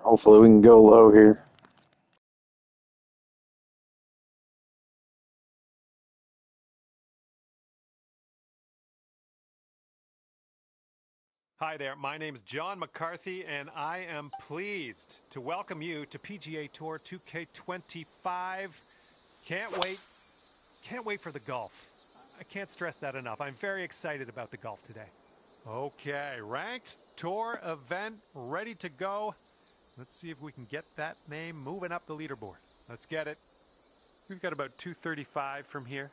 Hopefully we can go low here. Hi there, my name is John McCarthy, and I am pleased to welcome you to PGA Tour 2K25. Can't wait for the golf. I can't stress that enough. I'm very excited about the golf today. Okay, ranked tour event ready to go. Let's see if we can get that name moving up the leaderboard. Let's get it. We've got about 235 from here.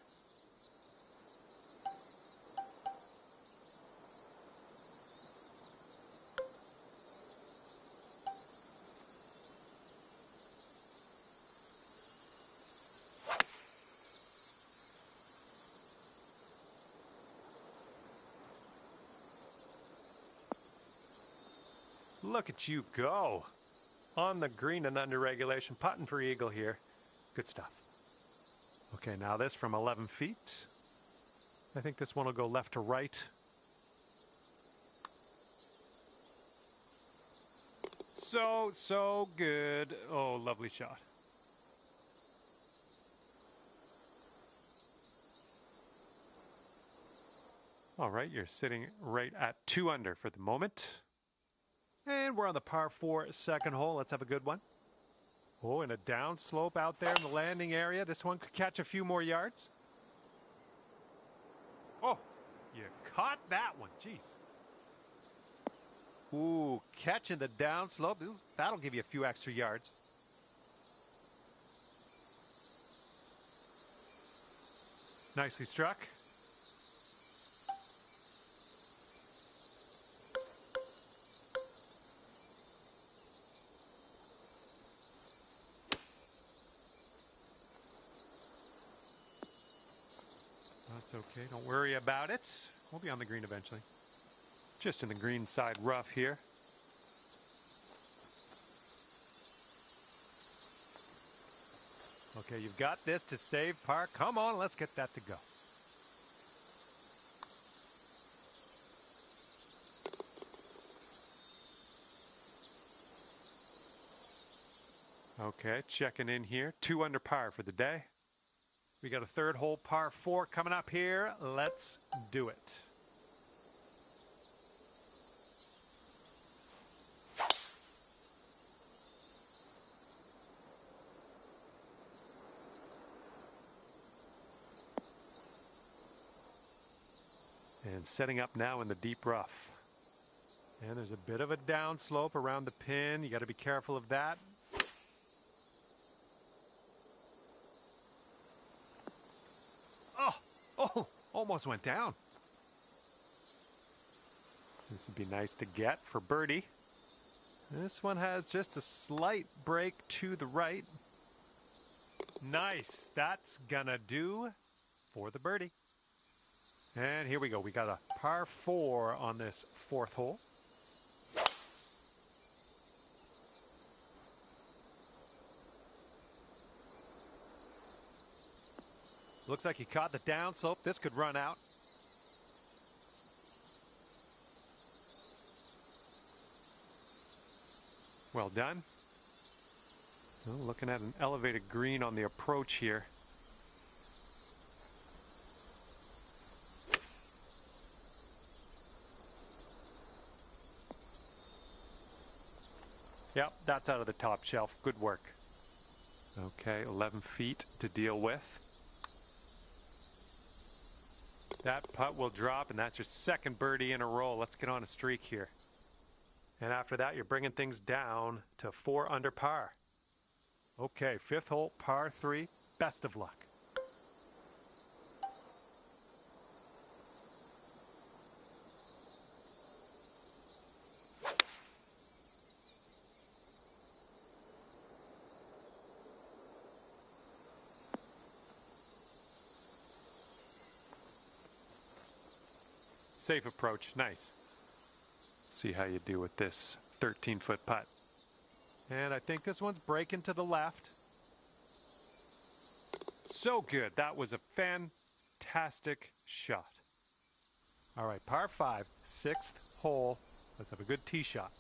Look at you go. On the green and under regulation, putting for eagle here. Good stuff. Okay, now this from 11 feet. I think this one will go left to right. So good. Oh, lovely shot. All right, you're sitting right at 2 under for the moment. And we're on the par 4 second hole. Let's have a good one. Oh, and a down slope out there in the landing area. This one could catch a few more yards. Oh, you caught that one. Jeez. Ooh, catching the down slope. That'll give you a few extra yards. Nicely struck. That's okay. Don't worry about it. We'll be on the green eventually. Just in the green side rough here. Okay, you've got this to save par. Come on, let's get that to go. Okay, checking in here. 2 under par for the day. We got a third hole par 4 coming up here. Let's do it. And setting up now in the deep rough. And there's a bit of a downslope around the pin. You got to be careful of that. Oh, almost went down. This would be nice to get for birdie. This one has just a slight break to the right. Nice. That's gonna do for the birdie. And here we go. We got a par 4 on this 4th hole. Looks like he caught the downslope. This could run out. Well done. Well, looking at an elevated green on the approach here. Yep, that's out of the top shelf. Good work. Okay, 11 feet to deal with. That putt will drop, and that's your second birdie in a row. Let's get on a streak here. And after that, you're bringing things down to 4 under par. Okay, 5th hole, par 3. Best of luck. Safe approach, nice. See how you do with this 13-foot putt. And I think this one's breaking to the left. So good. That was a fantastic shot. All right, par 5, 6th hole. Let's have a good tee shot.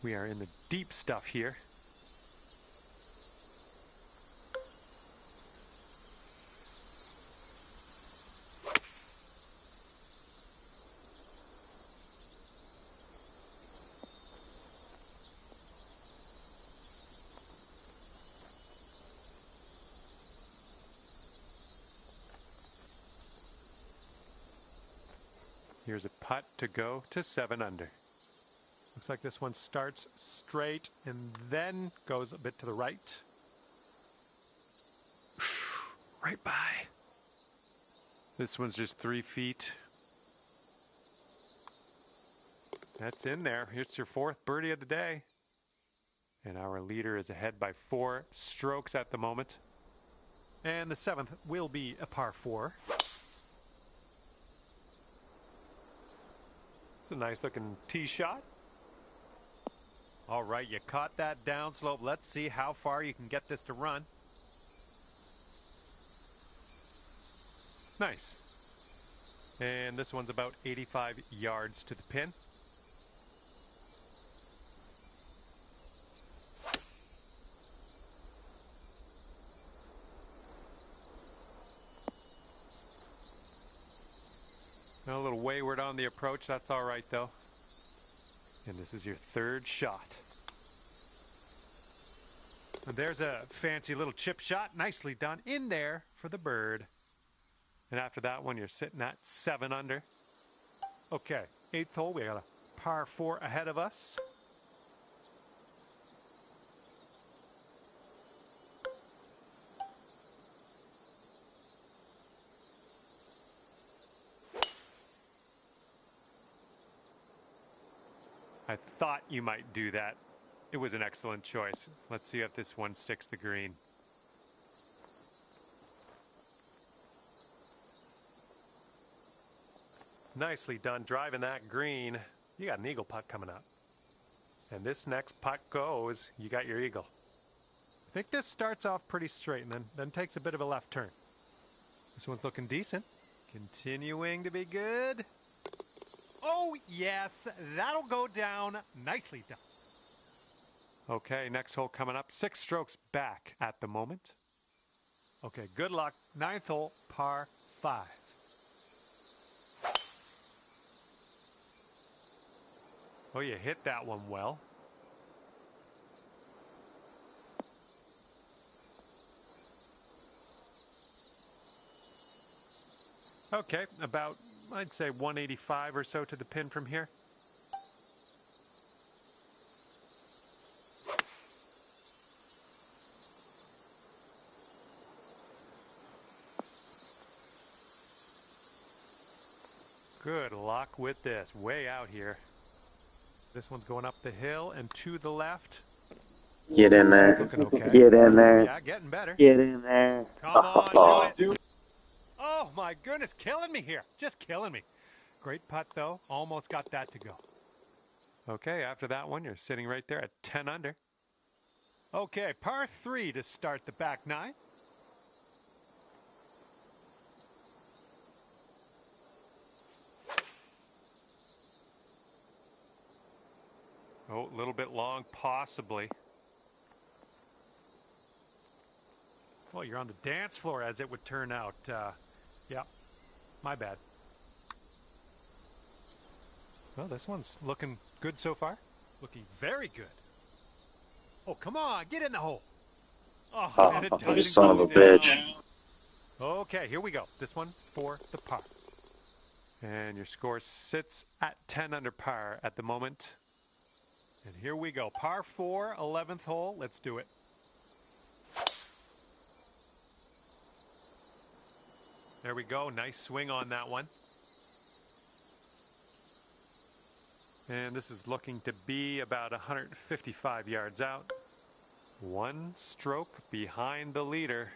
We are in the deep stuff here. Here's a putt to go to 7 under. Looks like this one starts straight and then goes a bit to the right. Right by. This one's just 3 feet. That's in there. Here's your 4th birdie of the day. And our leader is ahead by 4 strokes at the moment. And the 7th will be a par 4. It's a nice looking tee shot. All right, you caught that downslope. Let's see how far you can get this to run. Nice. And this one's about 85 yards to the pin. A little wayward on the approach. That's all right, though. And this is your 3rd shot. And there's a fancy little chip shot. Nicely done in there for the bird. And after that one, you're sitting at 7 under. Okay, 8th hole. We got a par 4 ahead of us. I thought you might do that. It was an excellent choice. Let's see if this one sticks the green. Nicely done driving that green. You got an eagle putt coming up. And this next putt goes, you got your eagle. I think this starts off pretty straight and then takes a bit of a left turn. This one's looking decent. Continuing to be good. Oh, yes, that'll go down. Nicely done. Okay, next hole coming up. 6 strokes back at the moment. Okay, good luck. 9th hole, par 5. Oh, you hit that one well. Okay, about, I'd say 185 or so to the pin from here. Good luck with this. Way out here. This one's going up the hill and to the left. Get in there. Looking okay. Get in there. Yeah, getting better. Get in there. Come on, do it. Oh my goodness, killing me here. Just killing me. Great putt though. Almost got that to go. Okay, after that one, you're sitting right there at 10 under. Okay, par 3 to start the back 9. Oh, a little bit long, possibly. Well, you're on the dance floor as it would turn out. Yeah, my bad. Well, this one's looking good so far. Looking very good. Oh, come on, get in the hole. Oh, and it You doesn't son of go a down. bitch. Okay, here we go. This one for the par. And your score sits at 10 under par at the moment. And here we go. Par 4, 11th hole. Let's do it. There we go. Nice swing on that one. And this is looking to be about 155 yards out. 1 stroke behind the leader.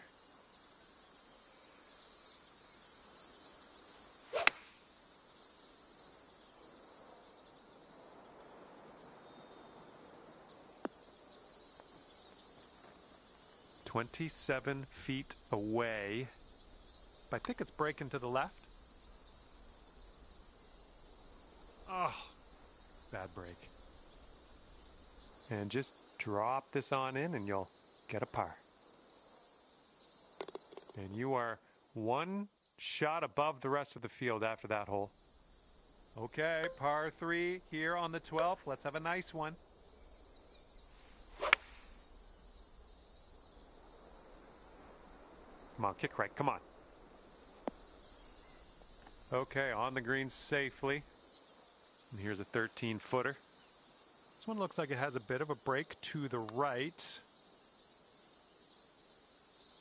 "27 feet away." I think it's breaking to the left. Oh, bad break. And just drop this on in and you'll get a par. And you are one shot above the rest of the field after that hole. Okay, par 3 here on the 12th. Let's have a nice one. Come on, kick right, come on. Okay, on the green safely. And here's a 13-footer. This one looks like it has a bit of a break to the right.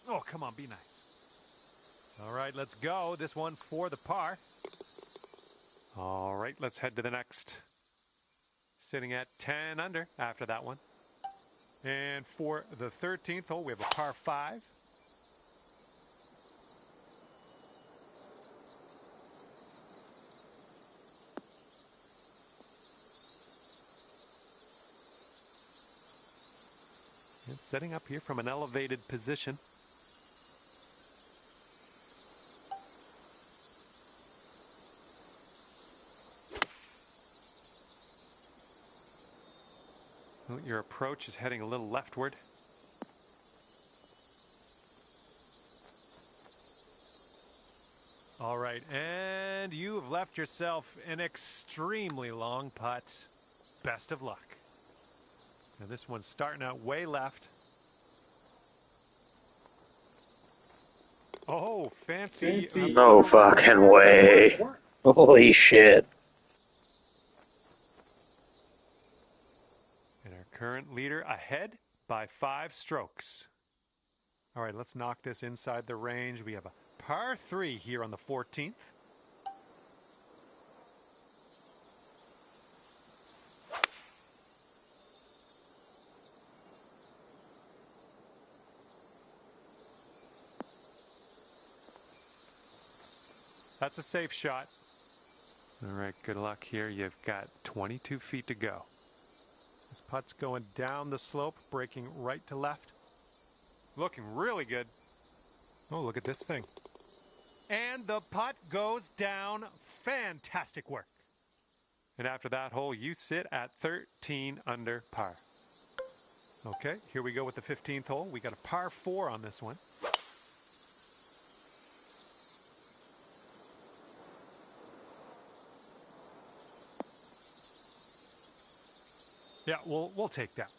Oh, come on, be nice. All right, let's go. This one for the par. All right, let's head to the next. Sitting at 10 under after that one. And for the 13th hole, we have a par 5. It's setting up here from an elevated position. Well, your approach is heading a little leftward. All right, and you have left yourself an extremely long putt. Best of luck. Now this one's starting out way left. Oh, fancy. No fucking way. Holy shit. And our current leader ahead by 5 strokes. All right, let's knock this inside the range. We have a par 3 here on the 14th. That's a safe shot. All right, good luck here. You've got 22 feet to go. This putt's going down the slope, breaking right to left. Looking really good. Oh, look at this thing. And the putt goes down. Fantastic work. And after that hole, you sit at 13 under par. Okay, here we go with the 15th hole. We got a par 4 on this one. Yeah, we'll take that.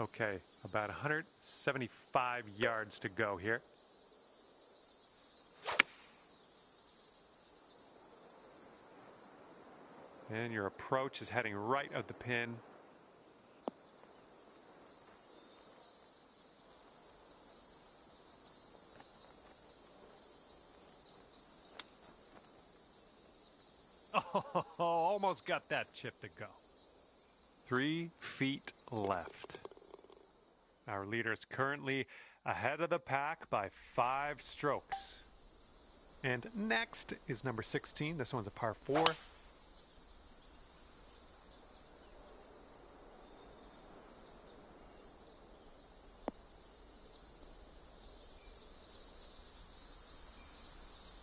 Okay, about 175 yards to go here. And your approach is heading right of the pin. Oh, almost got that chip to go. 3 feet left. Our leader is currently ahead of the pack by 5 strokes. And next is number 16. This one's a par 4.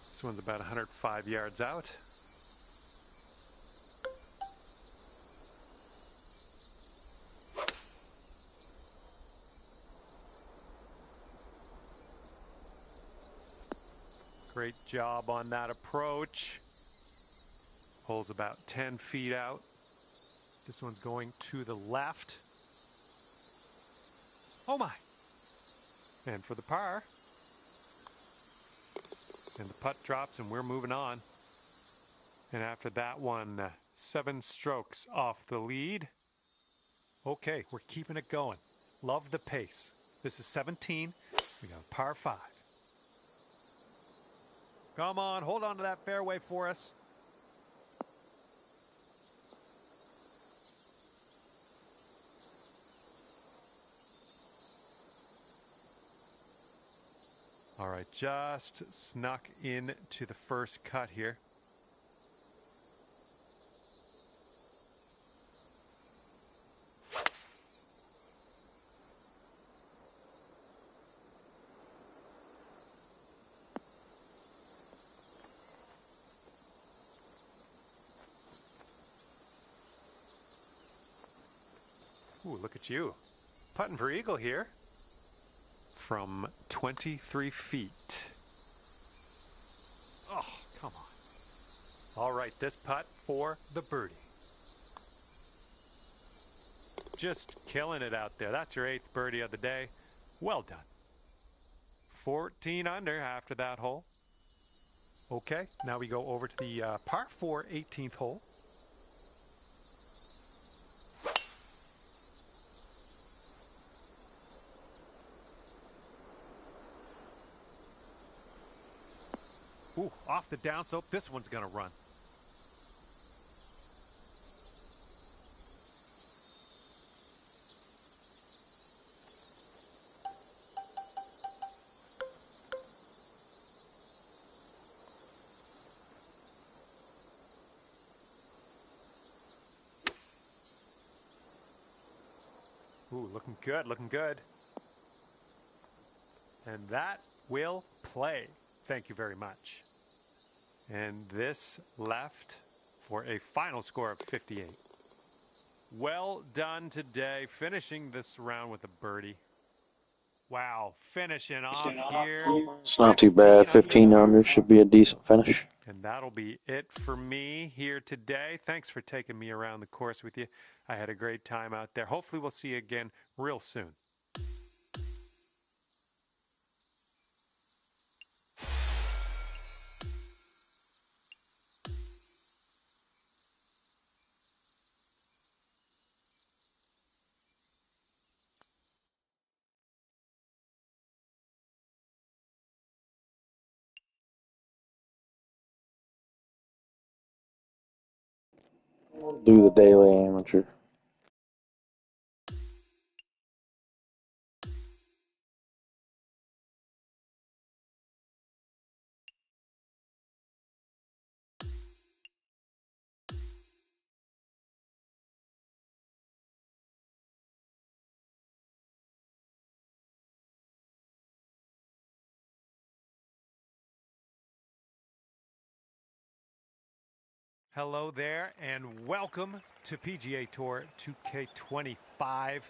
This one's about 105 yards out. Great job on that approach. Hole's about 10 feet out. This one's going to the left. Oh my! And for the par. And the putt drops and we're moving on. And after that one, 7 strokes off the lead. Okay, we're keeping it going. Love the pace. This is 17. We got a par 5. Come on, hold on to that fairway for us. All right, just snuck into the first cut here. Ooh, look at you. Putting for eagle here. From 23 feet. Oh, come on. All right, this putt for the birdie. Just killing it out there. That's your 8th birdie of the day. Well done. 14 under after that hole. Okay, now we go over to the par 4 18th hole. Ooh, off the downslope. This one's going to run. Ooh, looking good, looking good. And that will play. Thank you very much. And this left for a final score of 58. Well done today, finishing this round with a birdie. Wow, finishing off here. It's not too bad. 15 under should be a decent finish. And that'll be it for me here today. Thanks for taking me around the course with you. I had a great time out there. Hopefully we'll see you again real soon. Do the daily amateur. Hello there and welcome to PGA Tour 2K25.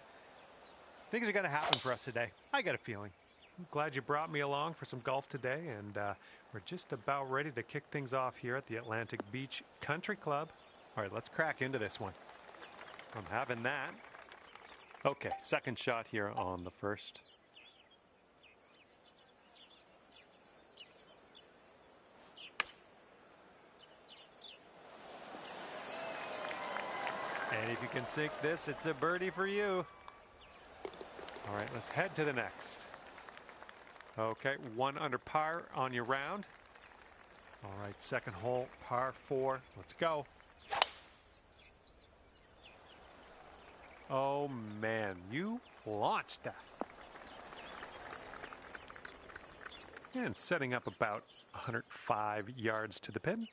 Things are going to happen for us today. I got a feeling. I'm glad you brought me along for some golf today, and we're just about ready to kick things off here at the Atlantic Beach Country Club. All right, let's crack into this one. I'm having that. Okay, second shot here on the first. And if you can sink this, it's a birdie for you. All right, let's head to the next. Okay, 1 under par on your round. All right, second hole, par 4. Let's go. Oh, man, you launched that. And setting up about 105 yards to the pin.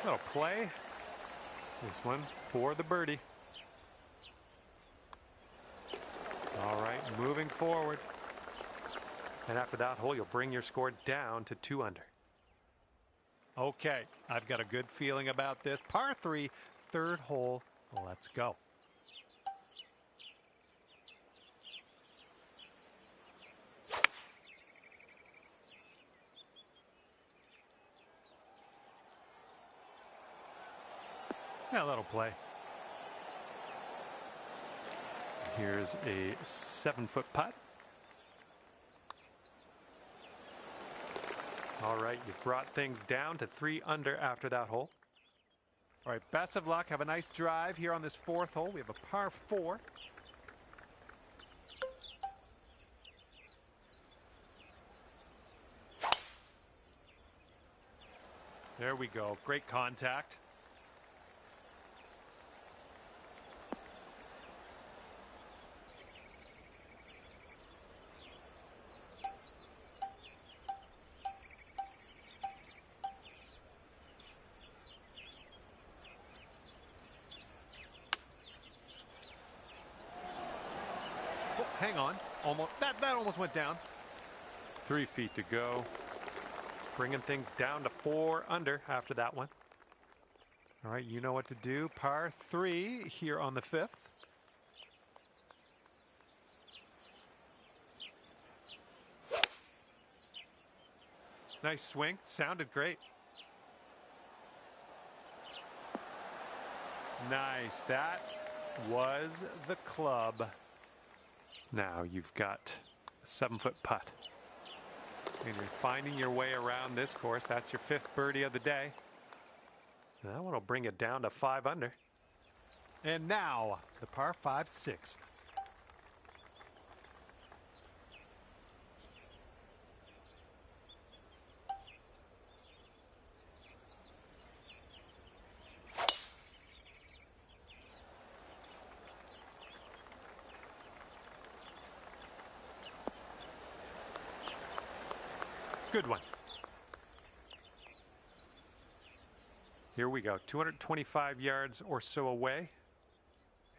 That'll play. This one for the birdie. All right, moving forward. And after that hole, you'll bring your score down to 2 under. Okay, I've got a good feeling about this. Par 3, third hole. Let's go. Yeah, that'll play. Here's a 7-foot putt. All right, you've brought things down to 3 under after that hole. All right, best of luck. Have a nice drive here on this 4th hole. We have a par 4. There we go. Great contact. Oh, hang on. Almost that almost went down. 3 feet to go. Bringing things down to 4 under after that one. All right, you know what to do. Par 3 here on the 5th. Nice swing. Sounded great. Nice. That was the club. Now you've got a 7-foot putt. And you're finding your way around this course. That's your 5th birdie of the day. That one will bring it down to 5 under. And now the par 5 6th. Good one. Here we go. 225 yards or so away.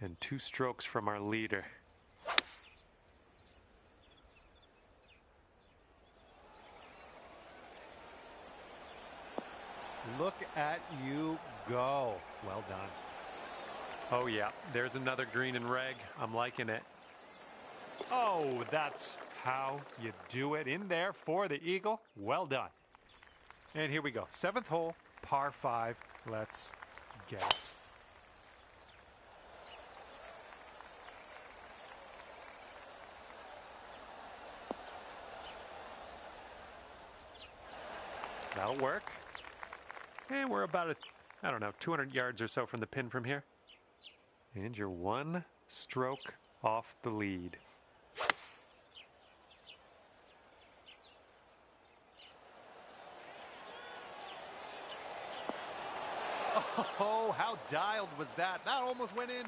And 2 strokes from our leader. Look at you go. Well done. Oh yeah, there's another green and reg. I'm liking it. Oh, that's how you do it. In there for the eagle. Well done. And here we go. 7th hole, par 5. Let's get it. That'll work. And we're about, I don't know, 200 yards or so from the pin from here. And you're 1 stroke off the lead. Oh, how dialed was that? That almost went in.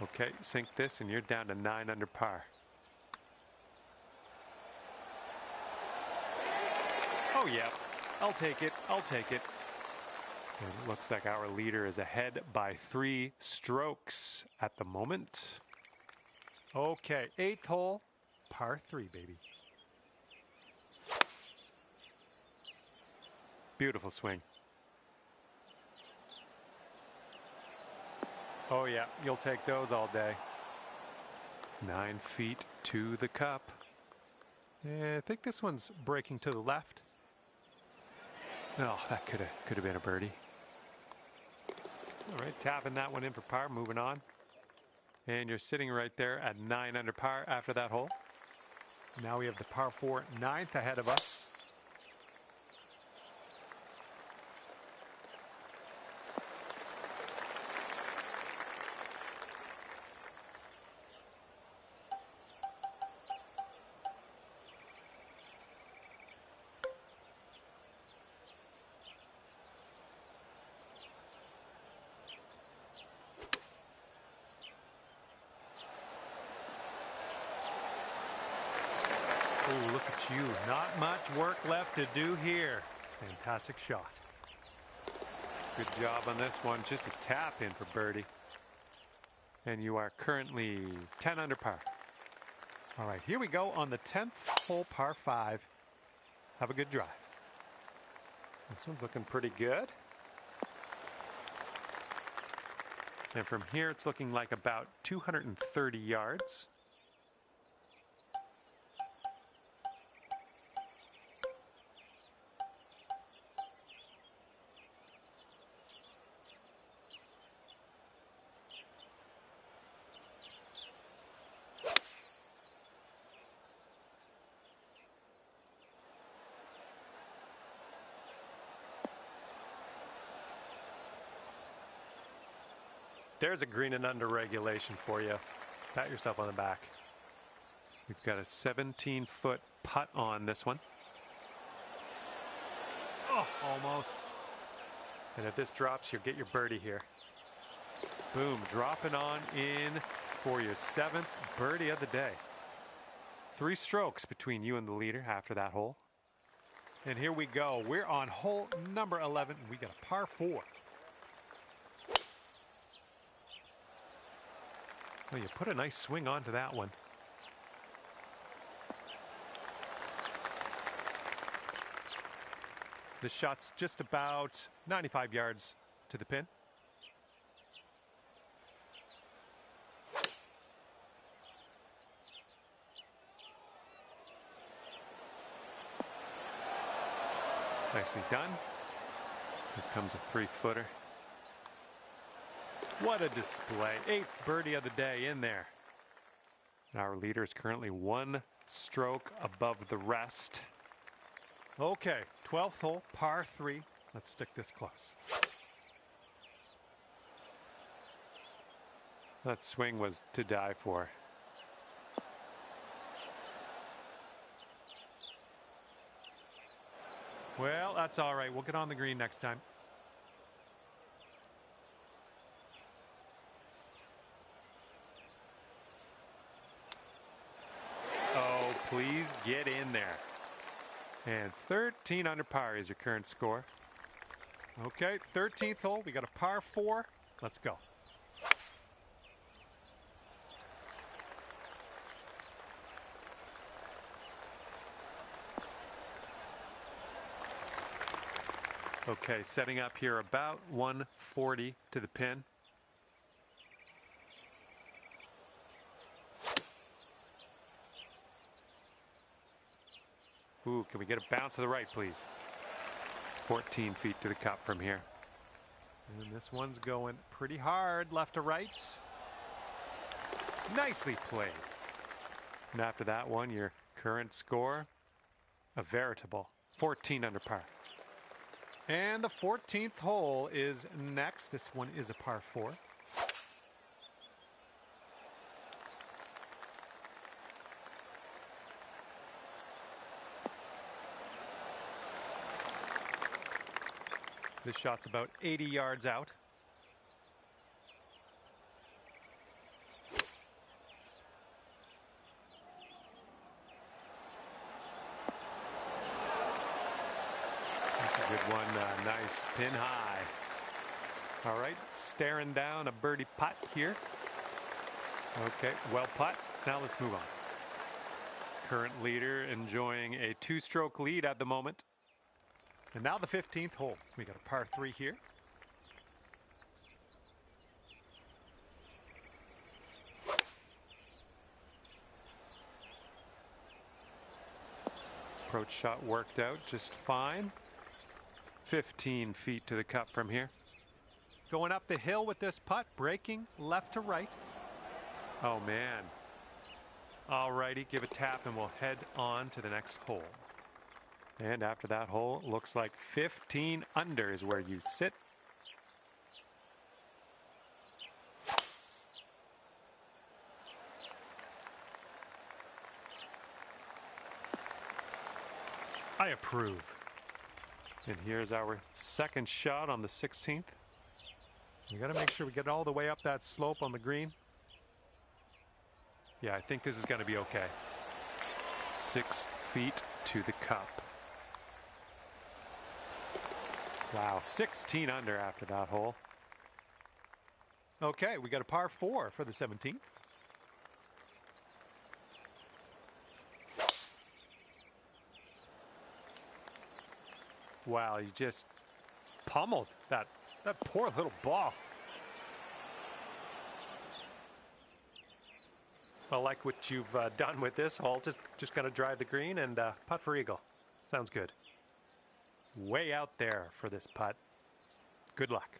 Okay, sink this and you're down to 9 under par. Oh yeah, I'll take it. I'll take it. And it looks like our leader is ahead by 3 strokes at the moment. Okay, 8th hole, par 3, baby. Beautiful swing. Oh yeah, you'll take those all day. 9 feet to the cup. Yeah, I think this one's breaking to the left. Oh, that could have been a birdie. All right, tapping that one in for par, moving on. And you're sitting right there at 9 under par after that hole. Now we have the par 4 9th ahead of us. Oh, look at you. Not much work left to do here. Fantastic shot. Good job on this one. Just a tap in for birdie. And you are currently 10 under par. All right, here we go on the 10th hole, par 5. Have a good drive. This one's looking pretty good. And from here, it's looking like about 230 yards. There's a green and under regulation for you. Pat yourself on the back. We've got a 17-foot putt on this one. Oh, almost. And if this drops, you'll get your birdie here. Boom, dropping on in for your 7th birdie of the day. 3 strokes between you and the leader after that hole. And here we go. We're on hole number 11. We got a par 4. Well, you put a nice swing onto that one. This shot's just about 95 yards to the pin. Nicely done. Here comes a 3-footer. What a display. 8th birdie of the day in there. Our leader is currently 1 stroke above the rest. Okay, 12th hole, par 3. Let's stick this close. That swing was to die for. Well, that's all right. We'll get on the green next time. Oh, please get in there. And 13 under par is your current score. Okay, 13th hole. We got a par 4. Let's go. Okay, setting up here about 140 to the pin. Ooh, can we get a bounce to the right, please? 14 feet to the cup from here. And this one's going pretty hard, left to right. Nicely played. And after that one, your current score, a veritable 14 under par. And the 14th hole is next. This one is a par 4. This shot's about 80 yards out. That's a good one. Nice pin high. All right, staring down a birdie putt here. Okay, well putt. Now let's move on. Current leader enjoying a 2-stroke lead at the moment. And now the 15th hole. We got a par 3 here. Approach shot worked out just fine. 15 feet to the cup from here. Going up the hill with this putt, breaking left to right. Oh man. All righty, give a tap and we'll head on to the next hole. And after that hole, looks like 15 under is where you sit. I approve. And here's our second shot on the 16th. We got to make sure we get all the way up that slope on the green. Yeah, I think this is going to be okay. 6 feet to the cup. Wow, 16 under after that hole. Okay, we got a par 4 for the 17th. Wow, you just pummeled that poor little ball. Well, like what you've done with this hole, just gonna drive the green and putt for eagle. Sounds good. Way out there for this putt. Good luck.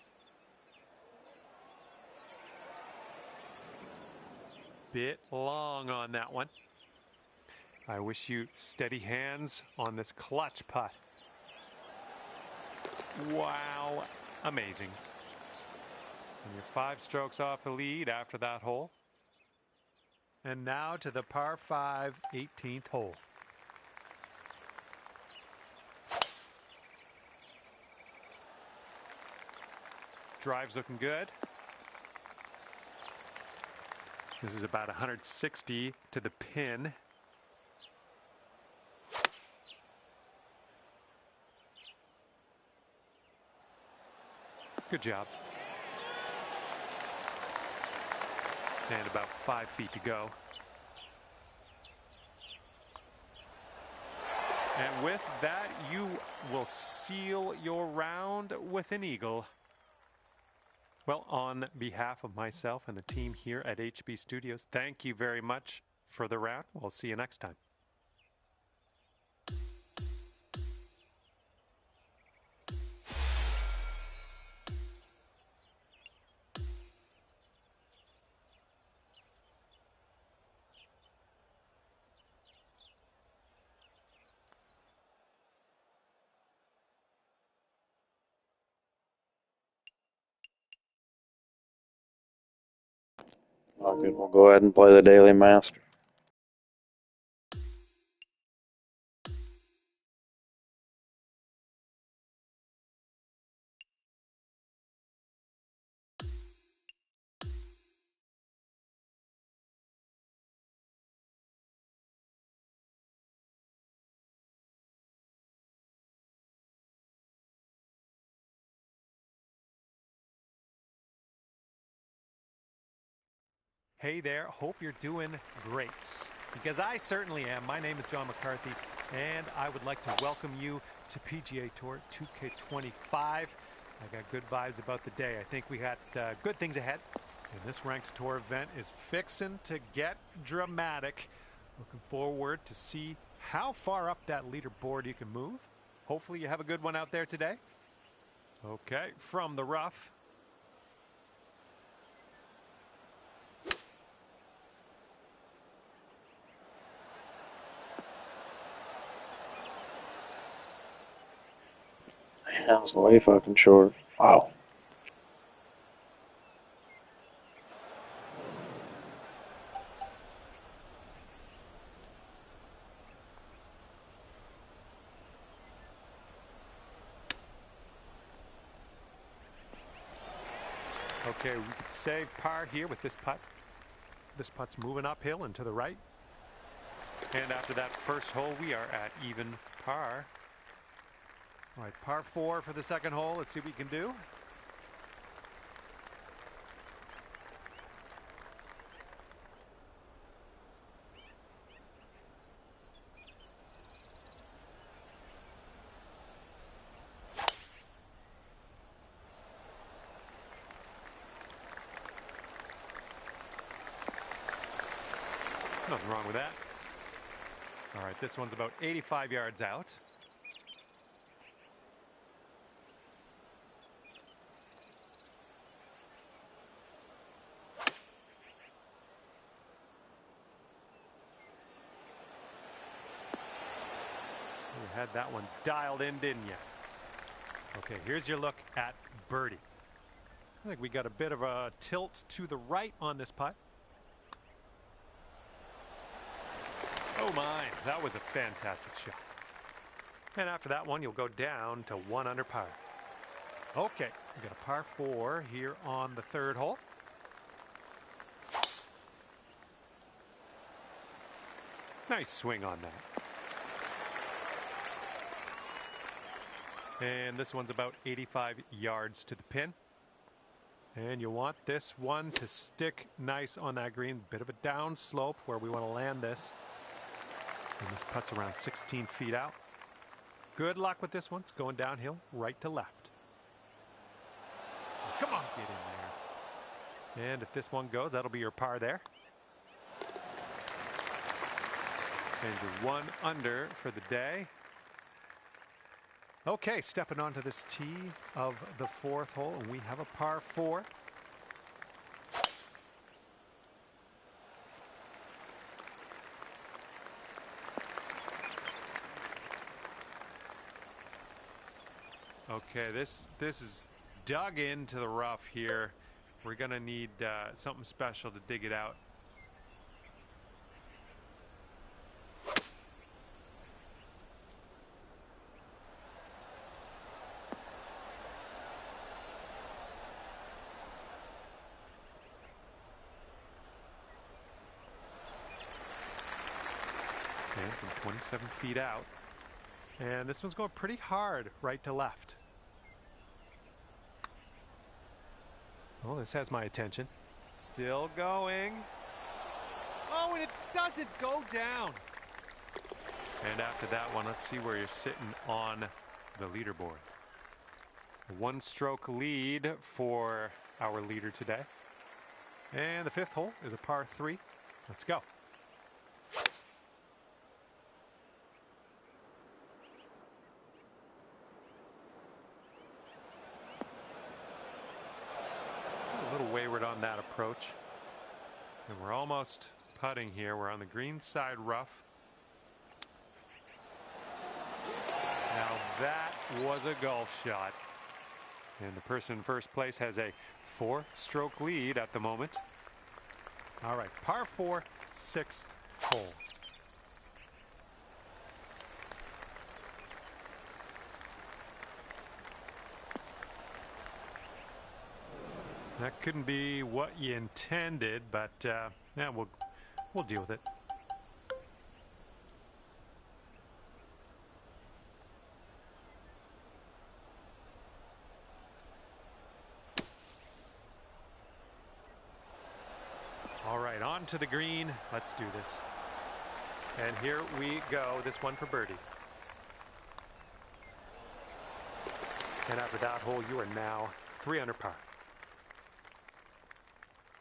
Bit long on that one. I wish you steady hands on this clutch putt. Wow, amazing. And you're 5 strokes off the lead after that hole. And now to the par 5 18th hole. Drive's looking good. This is about 160 to the pin. Good job. And about 5 feet to go. And with that, you will seal your round with an eagle. Well, on behalf of myself and the team here at HB Studios, thank you very much for the round. We'll see you next time. Okay, we'll go ahead and play the Daily Master. Hey there, hope you're doing great, because I certainly am. My name is John McCarthy, and I would like to welcome you to PGA Tour 2K25. I got good vibes about the day. I think we got good things ahead, and this Ranked Tour event is fixing to get dramatic. Looking forward to see how far up that leaderboard you can move. Hopefully you have a good one out there today. Okay, from the rough. That was way fucking short. Wow. Okay, we could save par here with this putt. This putt's moving uphill and to the right. And after that first hole, we are at even par. All right, par 4 for the second hole. Let's see what we can do. Nothing wrong with that. All right, this one's about 85 yards out. You had that one dialed in, didn't you? Okay, here's your look at birdie. I think we got a bit of a tilt to the right on this putt. Oh my, that was a fantastic shot. And after that one, you'll go down to 1 under par. Okay, we got a par 4 here on the third hole. Nice swing on that. And this one's about 85 yards to the pin. And you want this one to stick nice on that green. Bit of a down slope where we want to land this. And this putt's around 16 feet out. Good luck with this one. It's going downhill, right to left. Oh, come on, get in there. And if this one goes, that'll be your par there. And you're 1 under for the day. Okay, stepping onto this tee of the fourth hole, and we have a par 4. Okay, this is dug into the rough here. We're gonna need something special to dig it out. And from 27 feet out. And this one's going pretty hard right to left. Well, this has my attention. Still going. Oh, and it doesn't go down. And after that one, let's see where you're sitting on the leaderboard. A one-stroke lead for our leader today. And the fifth hole is a par 3. Let's go. A little wayward on that approach. And we're almost putting here. We're on the green side rough. Now that was a golf shot. And the person in first place has a 4-stroke lead at the moment. All right, par 4, 6th hole. That couldn't be what you intended, but yeah, we'll deal with it. All right, on to the green. Let's do this. And here we go. This one for birdie. And after that hole, you are now 3 under par.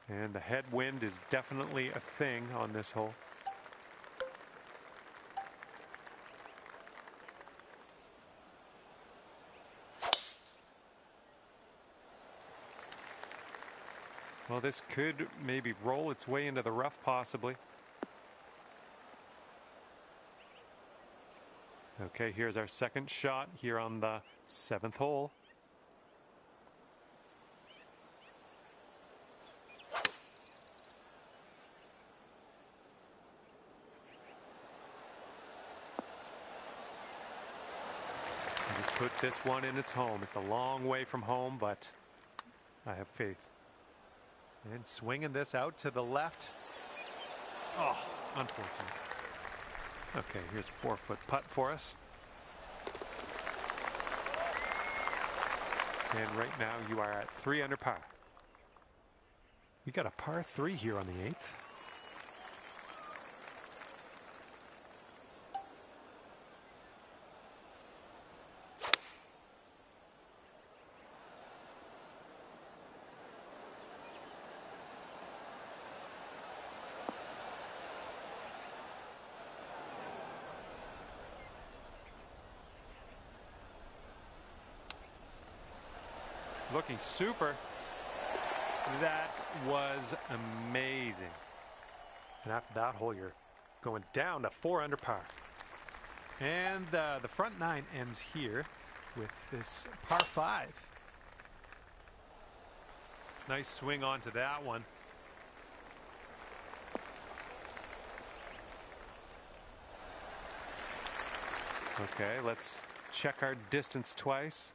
And the headwind is definitely a thing on this hole. Well, this could maybe roll its way into the rough, possibly. Okay, here's our second shot here on the 7th hole. Just put this one in its home. It's a long way from home, but I have faith. And swinging this out to the left. Oh, unfortunate. Okay, here's a 4-foot putt for us. And right now you are at 3 under par. We got a par 3 here on the 8th. Looking super. That was amazing. And after that hole, you're going down to 4 under par. And the front 9 ends here with this par 5. Nice swing onto that one. Okay, let's check our distance twice.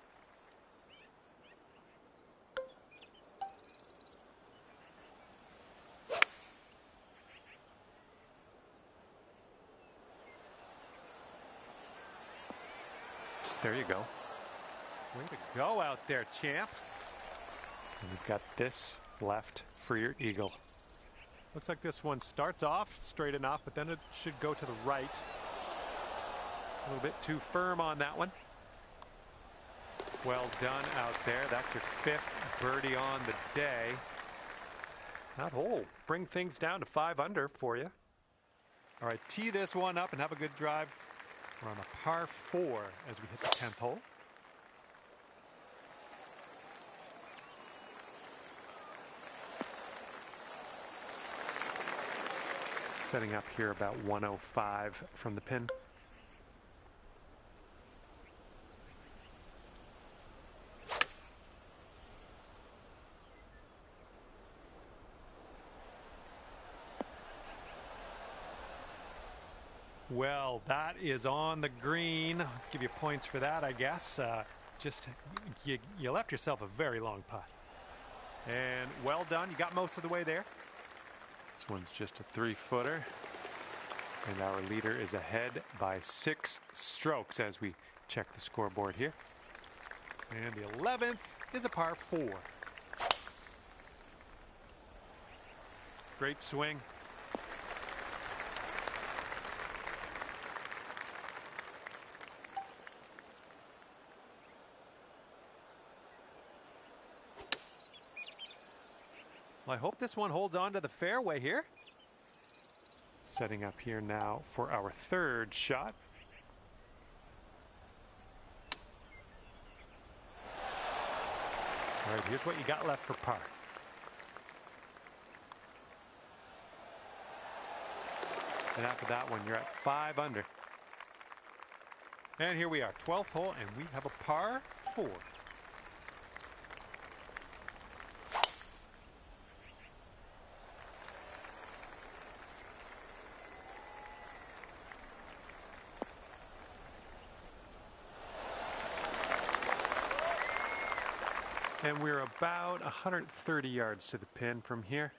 There you go. Way to go out there, champ. And we've got this left for your eagle. Looks like this one starts off straight enough, but then it should go to the right. A little bit too firm on that one. Well done out there. That's your 5th birdie on the day. That hole bring things down to 5 under for you. All right, tee this one up and have a good drive. We're on a par 4 as we hit the 10th hole. Setting up here about 105 from the pin. Well, that is on the green. I'll give you points for that, I guess. Just you left yourself a very long putt. And well done. You got most of the way there. This one's just a 3-footer. And our leader is ahead by 6 strokes as we check the scoreboard here. And the 11th is a par 4. Great swing. Well, I hope this one holds on to the fairway here. Setting up here now for our third shot. All right, here's what you got left for par. And after that one, you're at 5 under. And here we are, 12th hole, and we have a par 4. And we're about 130 yards to the pin from here.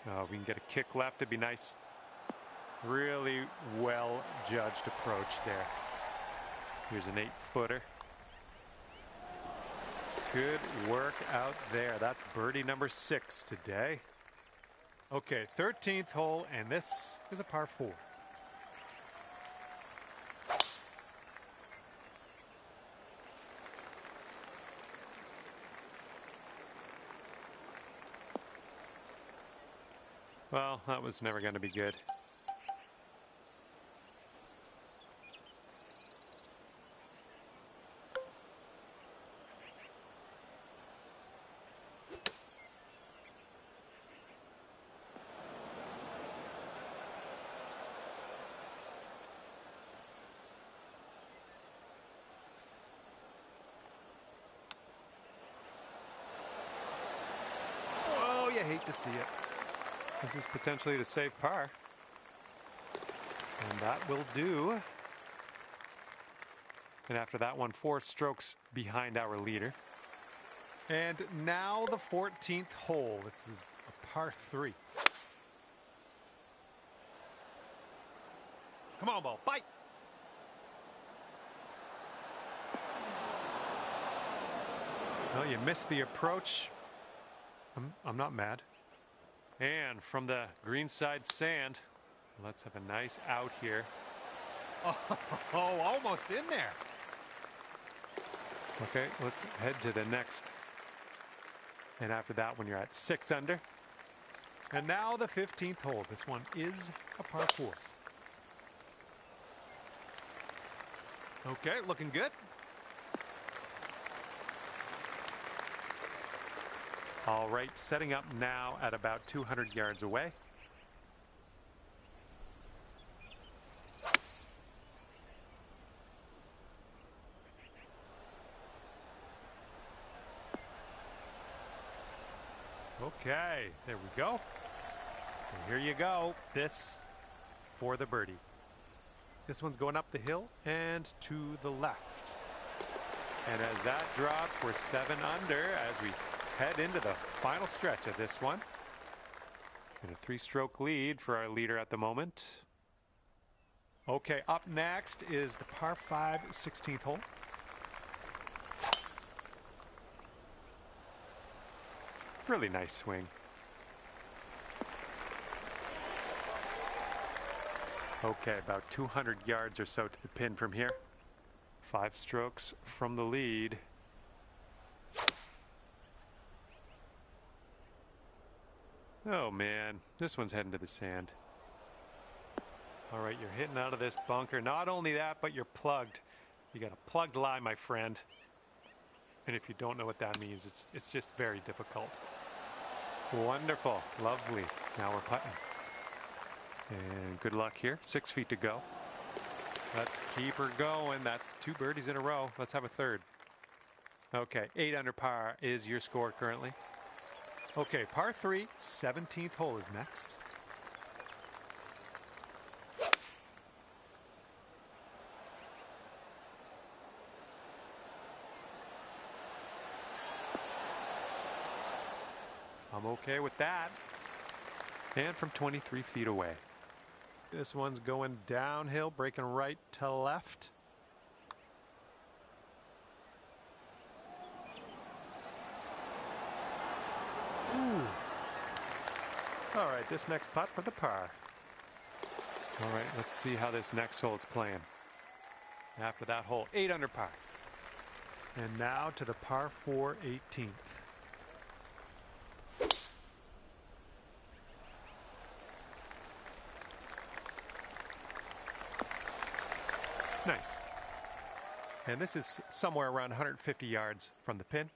Oh, we can get a kick left, it'd be nice. Really well judged approach there. Here's an 8-footer. Good work out there. That's birdie number 6 today. Okay, 13th hole, and this is a par 4. Well, that was never going to be good. Oh, you hate to see it. This is potentially to save par. And that will do. And after that one, 4 strokes behind our leader. And now the 14th hole. This is a par 3. Come on, ball, bite. Well, you missed the approach. I'm not mad. And from the greenside sand, let's have a nice out here. Oh, almost in there. Okay, let's head to the next. And after that one, you're at 6 under. And now the 15th hole. This one is a par 4. Okay, looking good. All right, setting up now at about 200 yards away. Okay, there we go. And here you go. This for the birdie. This one's going up the hill and to the left. And as that drops, we're 7 under as we head into the final stretch of this one. And a 3-stroke lead for our leader at the moment. Okay, up next is the par 5 16th hole. Really nice swing. Okay, about 200 yards or so to the pin from here. 5 strokes from the lead. Oh man, this one's heading to the sand. All right, you're hitting out of this bunker. Not only that, but you're plugged. You got a plugged lie, my friend. And if you don't know what that means, it's just very difficult. Wonderful, lovely. Now we're putting. And good luck here. 6 feet to go. Let's keep her going. That's 2 birdies in a row. Let's have a third. Okay, 8 under par is your score currently. Okay, par 3, 17th hole is next. I'm okay with that. And from 23 feet away. This one's going downhill, breaking right to left. All right, this next putt for the par. All right, let's see how this next hole is playing. After that hole, 8 under par. And now to the par 4 18th. Nice. And this is somewhere around 150 yards from the pin.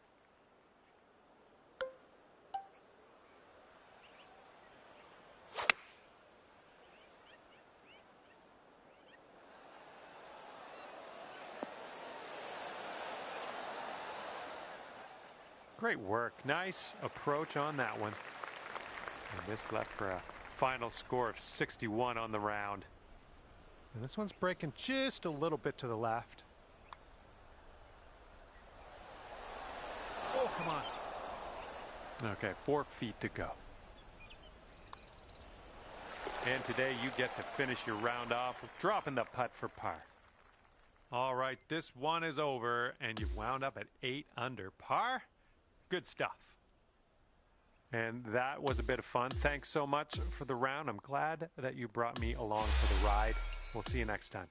Great work. Nice approach on that one. And this left for a final score of 61 on the round. And this one's breaking just a little bit to the left. Oh, come on. Okay, 4 feet to go. And today you get to finish your round off with dropping the putt for par. All right, this one is over, and you've wound up at 8 under par. Good stuff. And that was a bit of fun. Thanks so much for the round. I'm glad that you brought me along for the ride. We'll see you next time.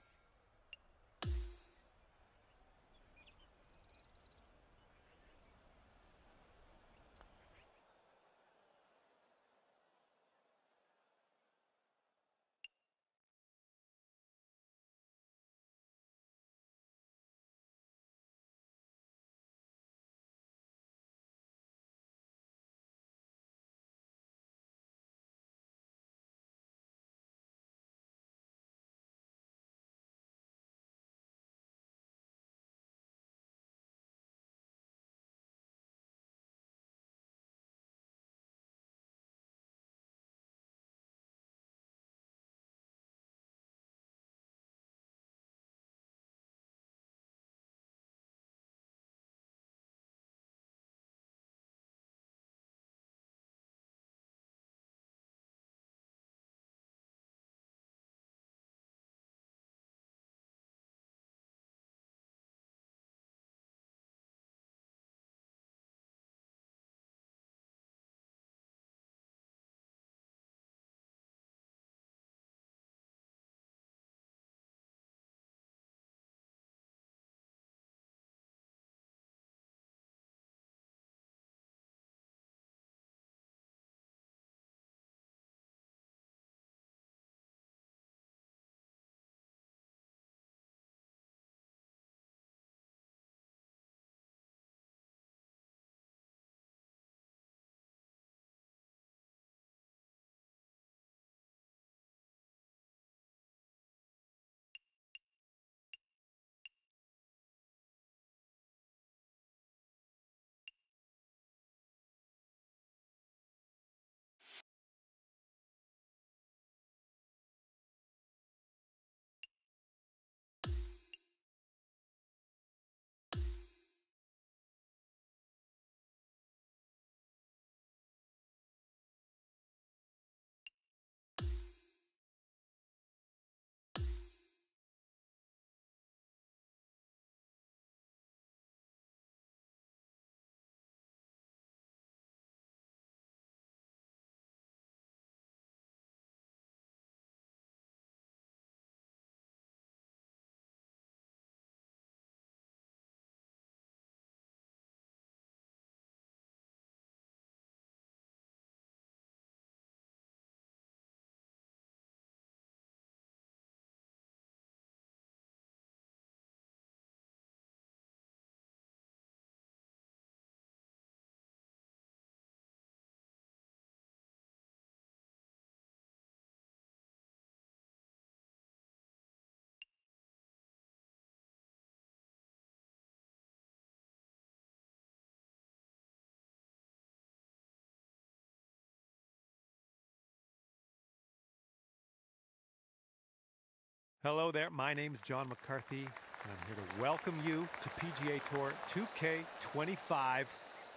Hello there, my name's John McCarthy, and I'm here to welcome you to PGA Tour 2K25.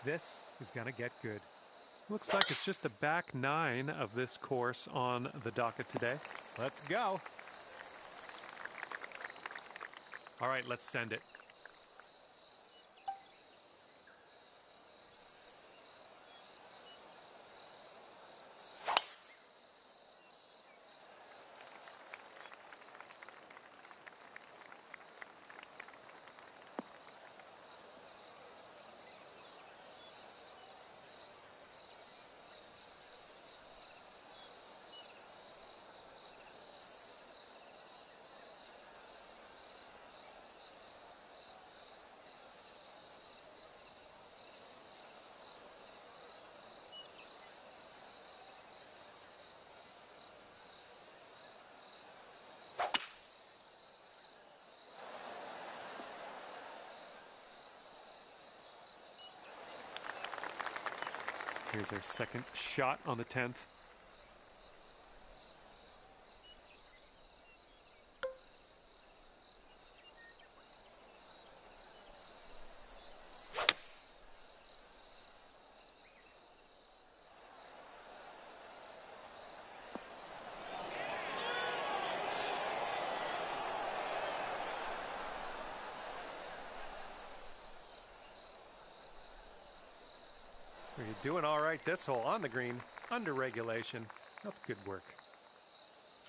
This is going to get good. Looks like it's just the back 9 of this course on the docket today. Let's go. All right, let's send it. Here's our second shot on the 10th. You're doing all right this hole on the green, under regulation. That's good work.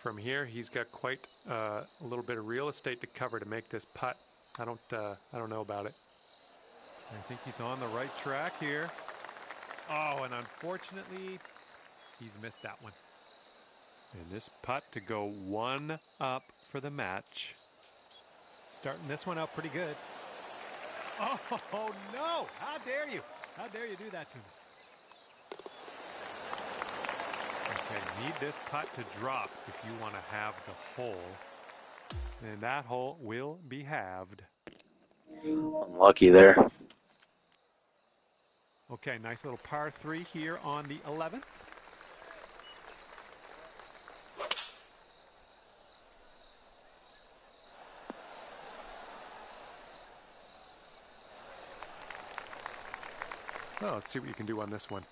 From here, he's got quite a little bit of real estate to cover to make this putt. I don't know about it. I think he's on the right track here. Oh, and unfortunately, he's missed that one. And this putt to go one up for the match. Starting this one out pretty good. Oh, no! How dare you? How dare you do that to me? Okay, need this putt to drop if you want to have the hole. And that hole will be halved. Unlucky there. Okay, nice little par 3 here on the 11th. Well, let's see what you can do on this one.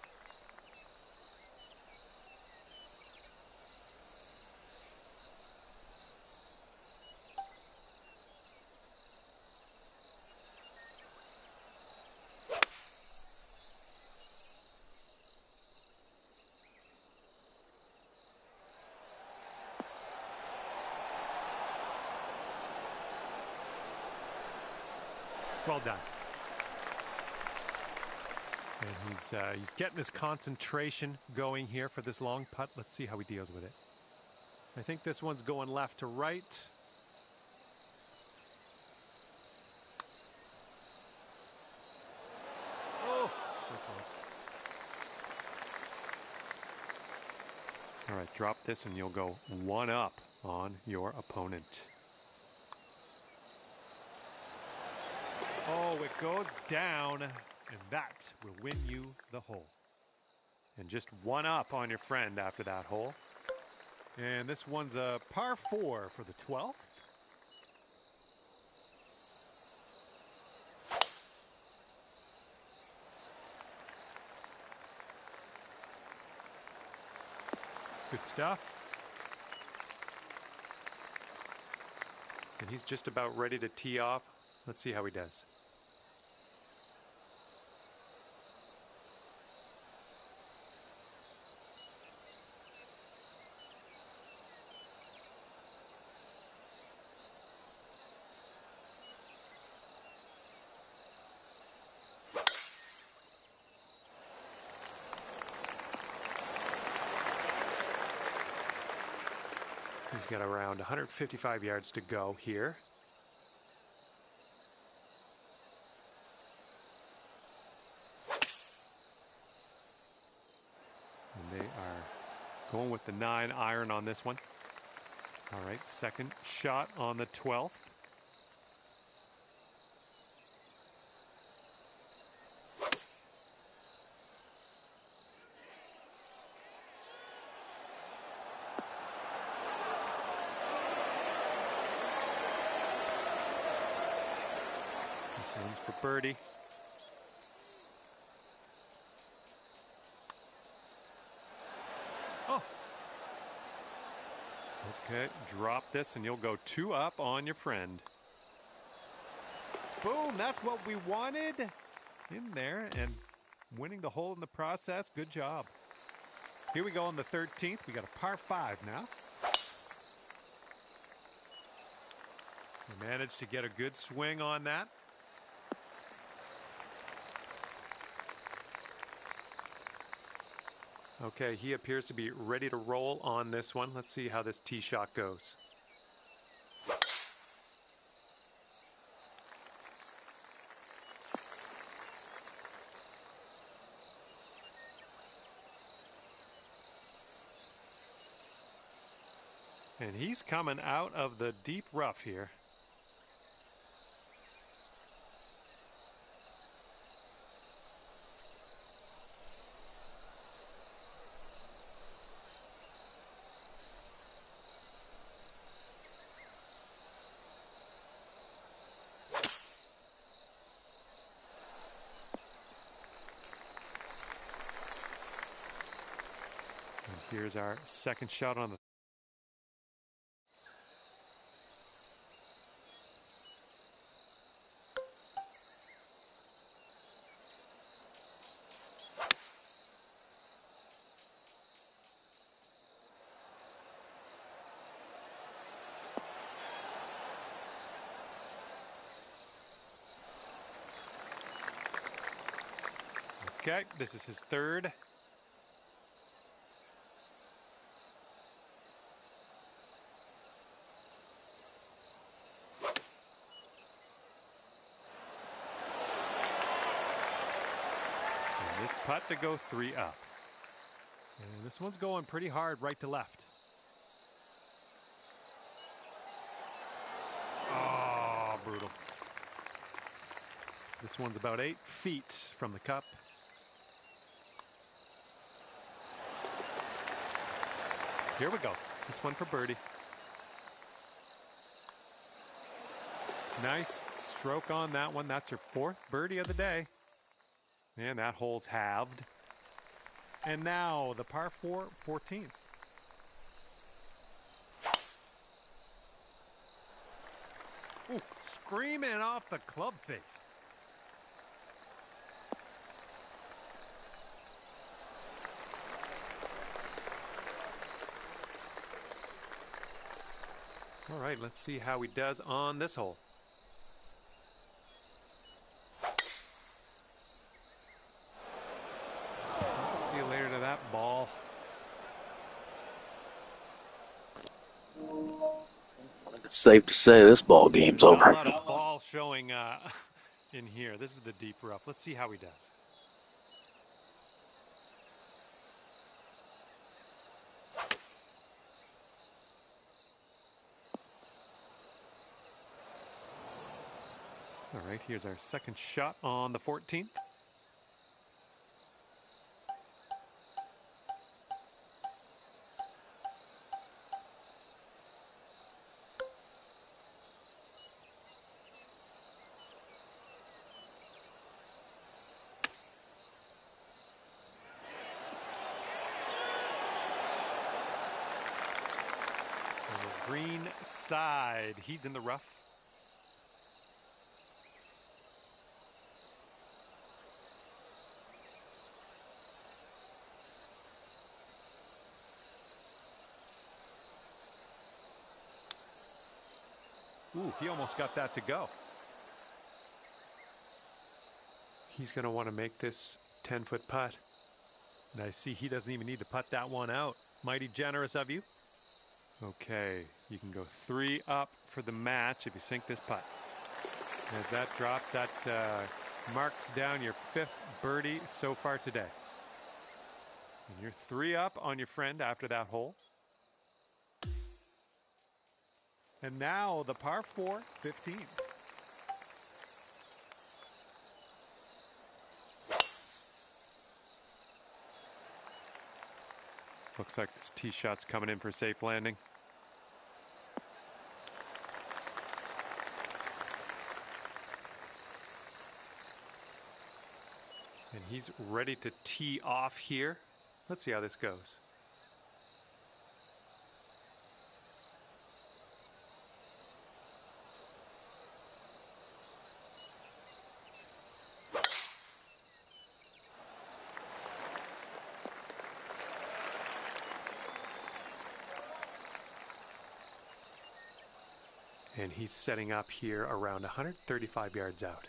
Well done. And he's getting his concentration going here for this long putt. Let's see how he deals with it. I think this one's going left to right. Oh, so close. All right, drop this and you'll go one up on your opponent. Oh, it goes down, and that will win you the hole. And just one up on your friend after that hole. And this one's a par 4 for the 12th. Good stuff. And he's just about ready to tee off. Let's see how he does. He's got around 155 yards to go here. And they are going with the 9 iron on this one. All right, second shot on the 12th. This one's for birdie. Oh. Okay, drop this and you'll go 2 up on your friend. Boom, that's what we wanted in there, and winning the hole in the process. Good job. Here we go on the 13th. We got a par 5 now. We managed to get a good swing on that. Okay, he appears to be ready to roll on this one. Let's see how this tee shot goes. And he's coming out of the deep rough here. Here's our second shot on the. Okay, this is his third. And this putt to go 3 up. And this one's going pretty hard right to left. Oh, brutal. This one's about 8 feet from the cup. Here we go. This one for birdie. Nice stroke on that one. That's your 4th birdie of the day. And that hole's halved. And now the par 4, 14th. Ooh, screaming off the club face. All right, let's see how he does on this hole. See you later to that ball. It's safe to say this ball game's over. Not a lot of ball showing in here. This is the deep rough. Let's see how he does. All right, here's our second shot on the 14th. On the green side, he's in the rough. Ooh, he almost got that to go. He's going to want to make this 10-foot putt. And I see he doesn't even need to putt that one out. Mighty generous of you. Okay, you can go 3 up for the match if you sink this putt. As that drops, that marks down your 5th birdie so far today. And you're 3 up on your friend after that hole. And now the par 4, 15th. Looks like this tee shot's coming in for a safe landing. And he's ready to tee off here. Let's see how this goes. And he's setting up here around 135 yards out.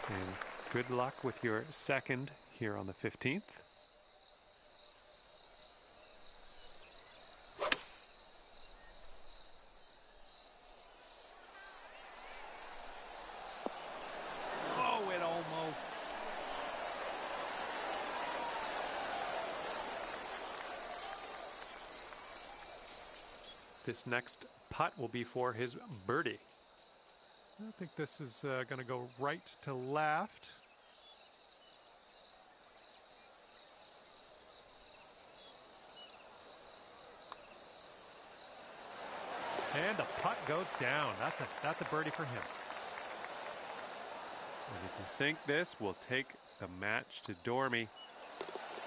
And good luck with your second here on the 15th. This next putt will be for his birdie. I think this is going to go right to left. And the putt goes down. That's a birdie for him. And if you sink this, we'll take the match to Dormy.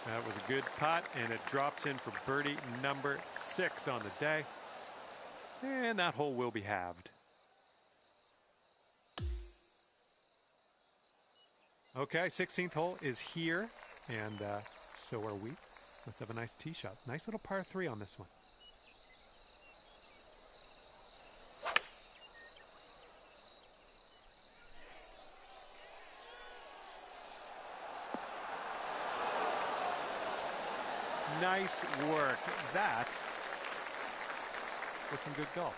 That was a good putt, and it drops in for birdie number 6 on the day. And that hole will be halved. Okay, 16th hole is here, and so are we. Let's have a nice tee shot. Nice little par 3 on this one. Nice work. That was some good golf.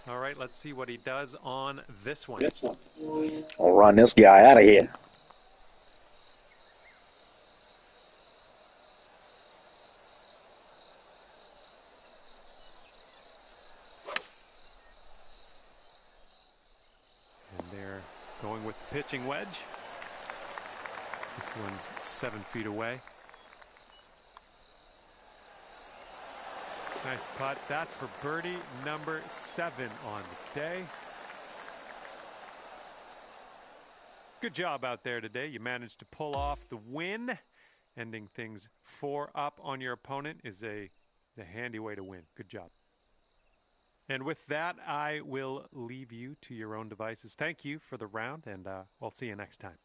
All right, let's see what he does on this one. I'll run this guy out of here. And they're going with the pitching wedge. This one's 7 feet away. Nice putt. That's for birdie number 7 on the day. Good job out there today. You managed to pull off the win. Ending things 4 up on your opponent is a handy way to win. Good job. And with that, I will leave you to your own devices. Thank you for the round, and I'll see you next time.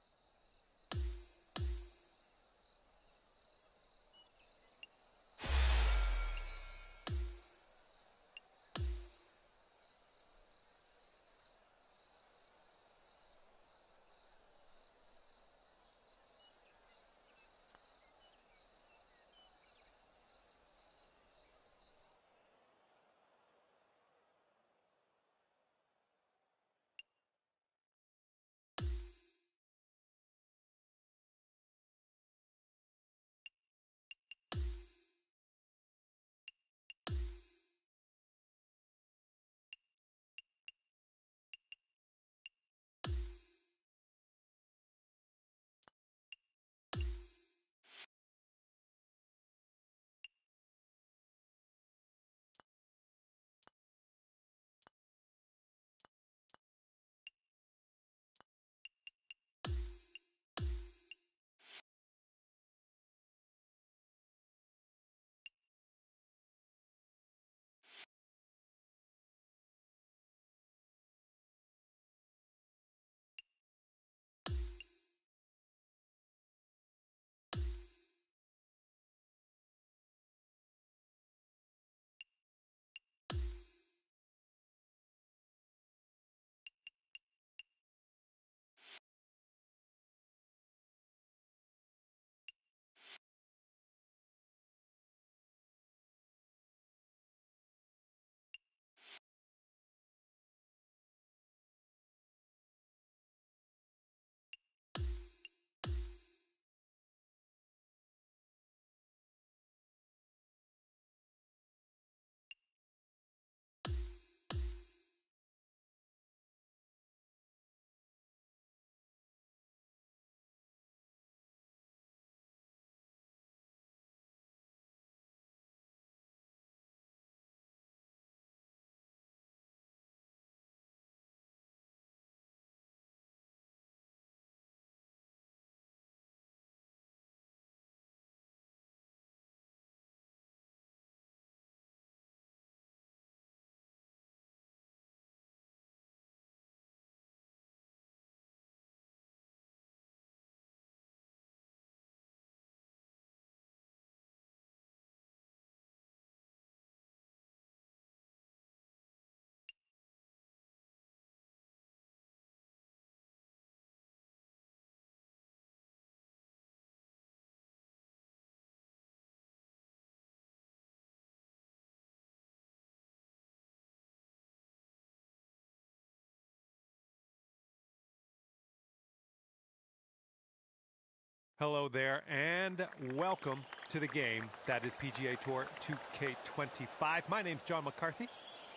Hello there, and welcome to the game that is PGA Tour 2K25. My name's John McCarthy.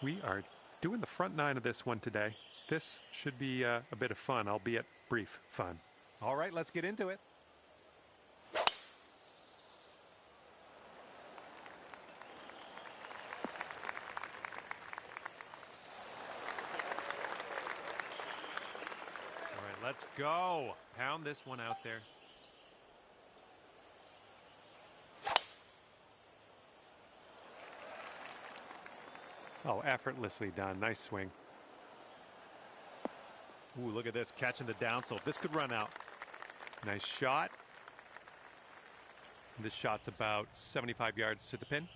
We are doing the front 9 of this one today. This should be a bit of fun, albeit brief fun. All right, let's get into it. Let's go. Pound this one out there. Oh, effortlessly done. Nice swing. Ooh, look at this. Catching the downslope. This could run out. Nice shot. This shot's about 75 yards to the pin.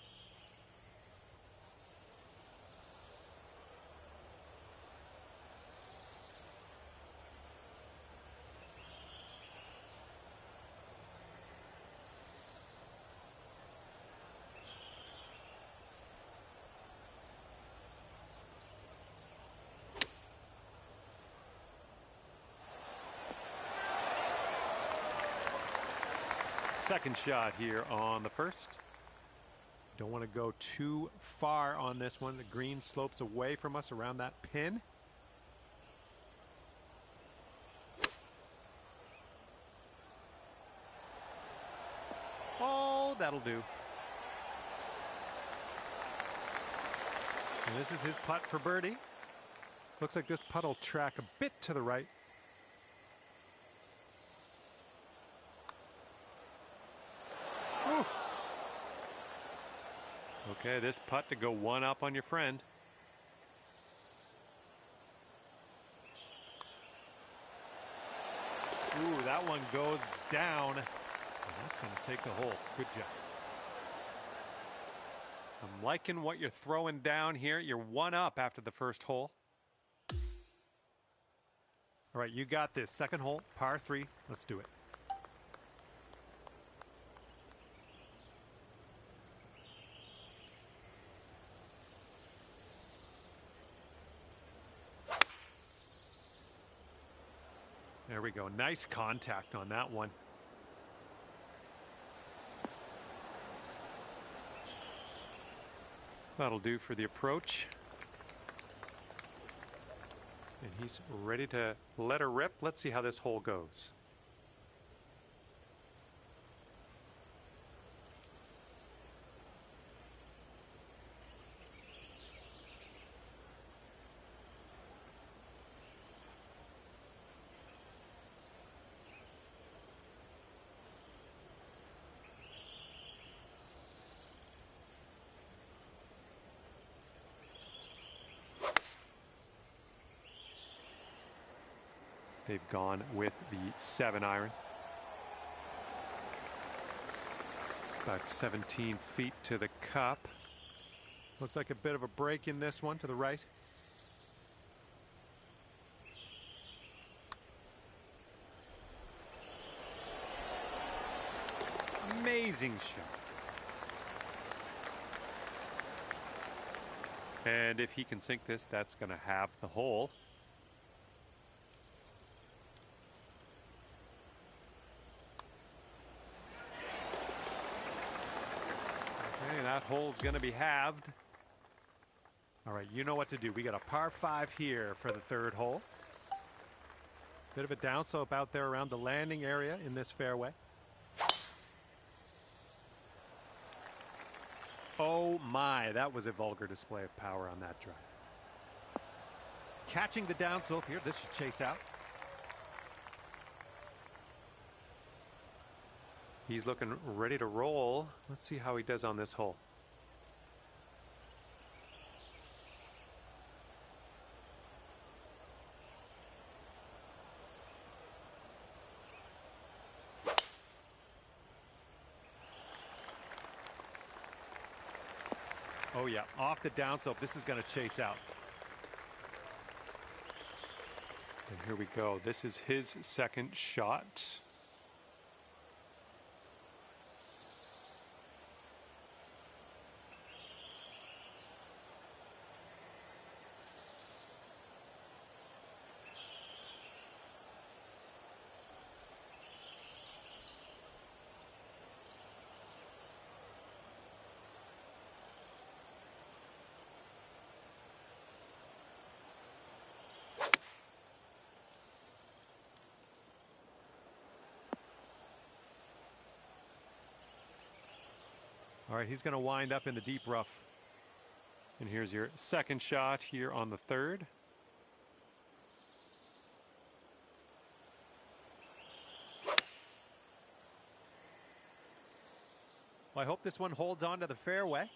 Second shot here on the first. Don't want to go too far on this one. The green slopes away from us around that pin. Oh, that'll do. And this is his putt for birdie. Looks like this putt will track a bit to the right. Woo. Okay, this putt to go one up on your friend. Ooh, that one goes down. That's going to take the hole. Good job. I'm liking what you're throwing down here. You're one up after the first hole. All right, you got this. Second hole, par 3. Let's do it. There we go. Nice contact on that one. That'll do for the approach. And he's ready to let her rip. Let's see how this hole goes. They've gone with the 7-iron. About 17 feet to the cup. Looks like a bit of a break in this one to the right. Amazing shot. And if he can sink this, that's going to have the hole. That hole's going to be halved. All right, you know what to do. We got a par 5 here for the third hole. Bit of a downslope out there around the landing area in this fairway. Oh my, that was a vulgar display of power on that drive. Catching the downslope here. This should chase out. He's looking ready to roll. Let's see how he does on this hole. Oh yeah, off the downslope. This is going to chase out. And here we go. This is his second shot. All right, he's going to wind up in the deep rough. And here's your second shot here on the third. Well, I hope this one holds on to the fairway.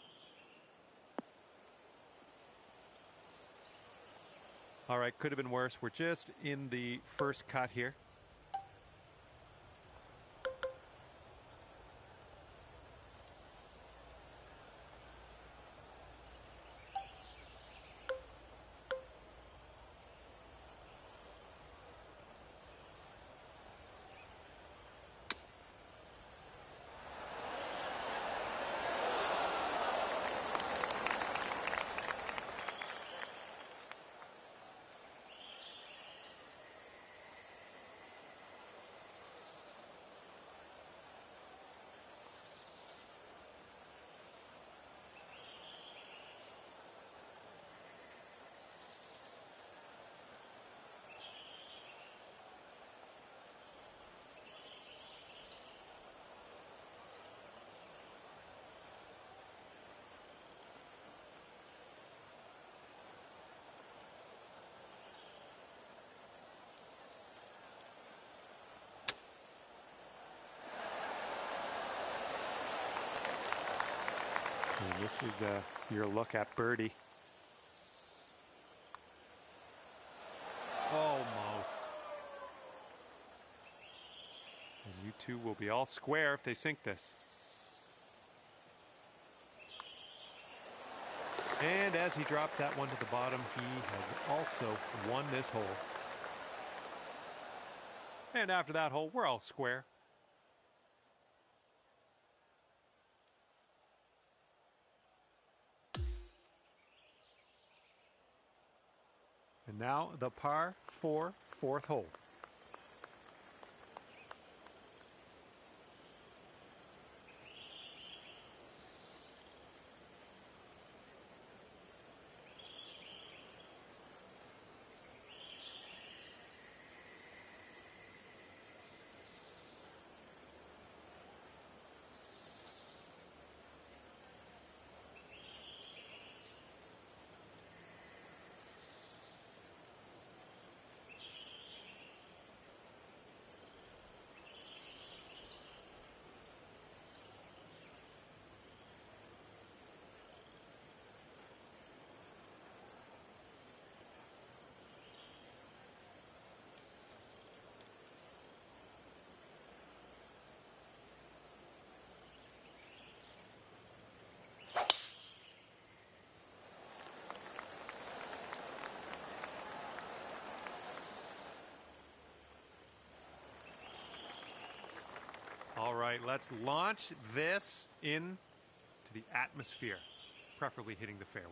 All right, could have been worse. We're just in the first cut here. And this is your look at birdie. Almost. And you two will be all square if they sink this. And as he drops that one to the bottom, he has also won this hole. And after that hole, we're all square. And now the par 4 fourth hole. All right, let's launch this into the atmosphere, preferably hitting the fairway.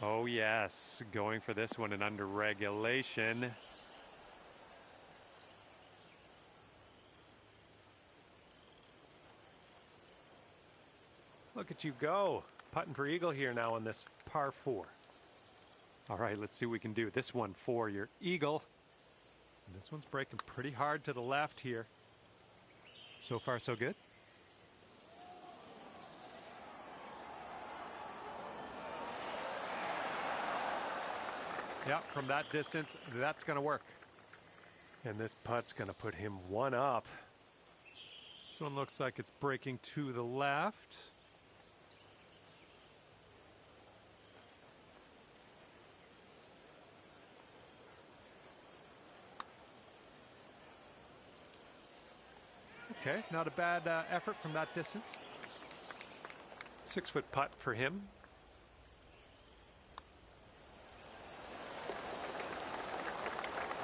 Oh yes, going for this one and under regulation. Look at you go, putting for eagle here now on this par 4. All right, let's see what we can do. This one for your eagle. And this one's breaking pretty hard to the left here. So far, so good. Yeah, from that distance, that's going to work. And this putt's going to put him one up. This one looks like it's breaking to the left. Okay, not a bad effort from that distance. 6-foot putt for him.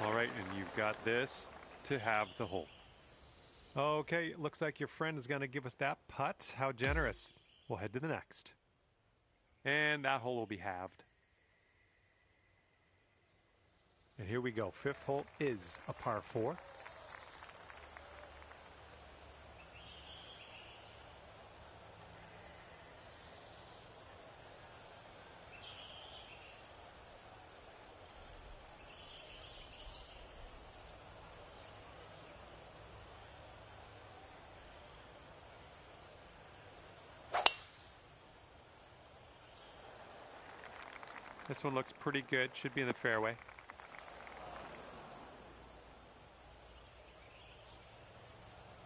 All right, and you've got this to have the hole. Okay, looks like your friend is going to give us that putt. How generous. We'll head to the next. And that hole will be halved. And here we go. Fifth hole is a par 4. This one looks pretty good. Should be in the fairway.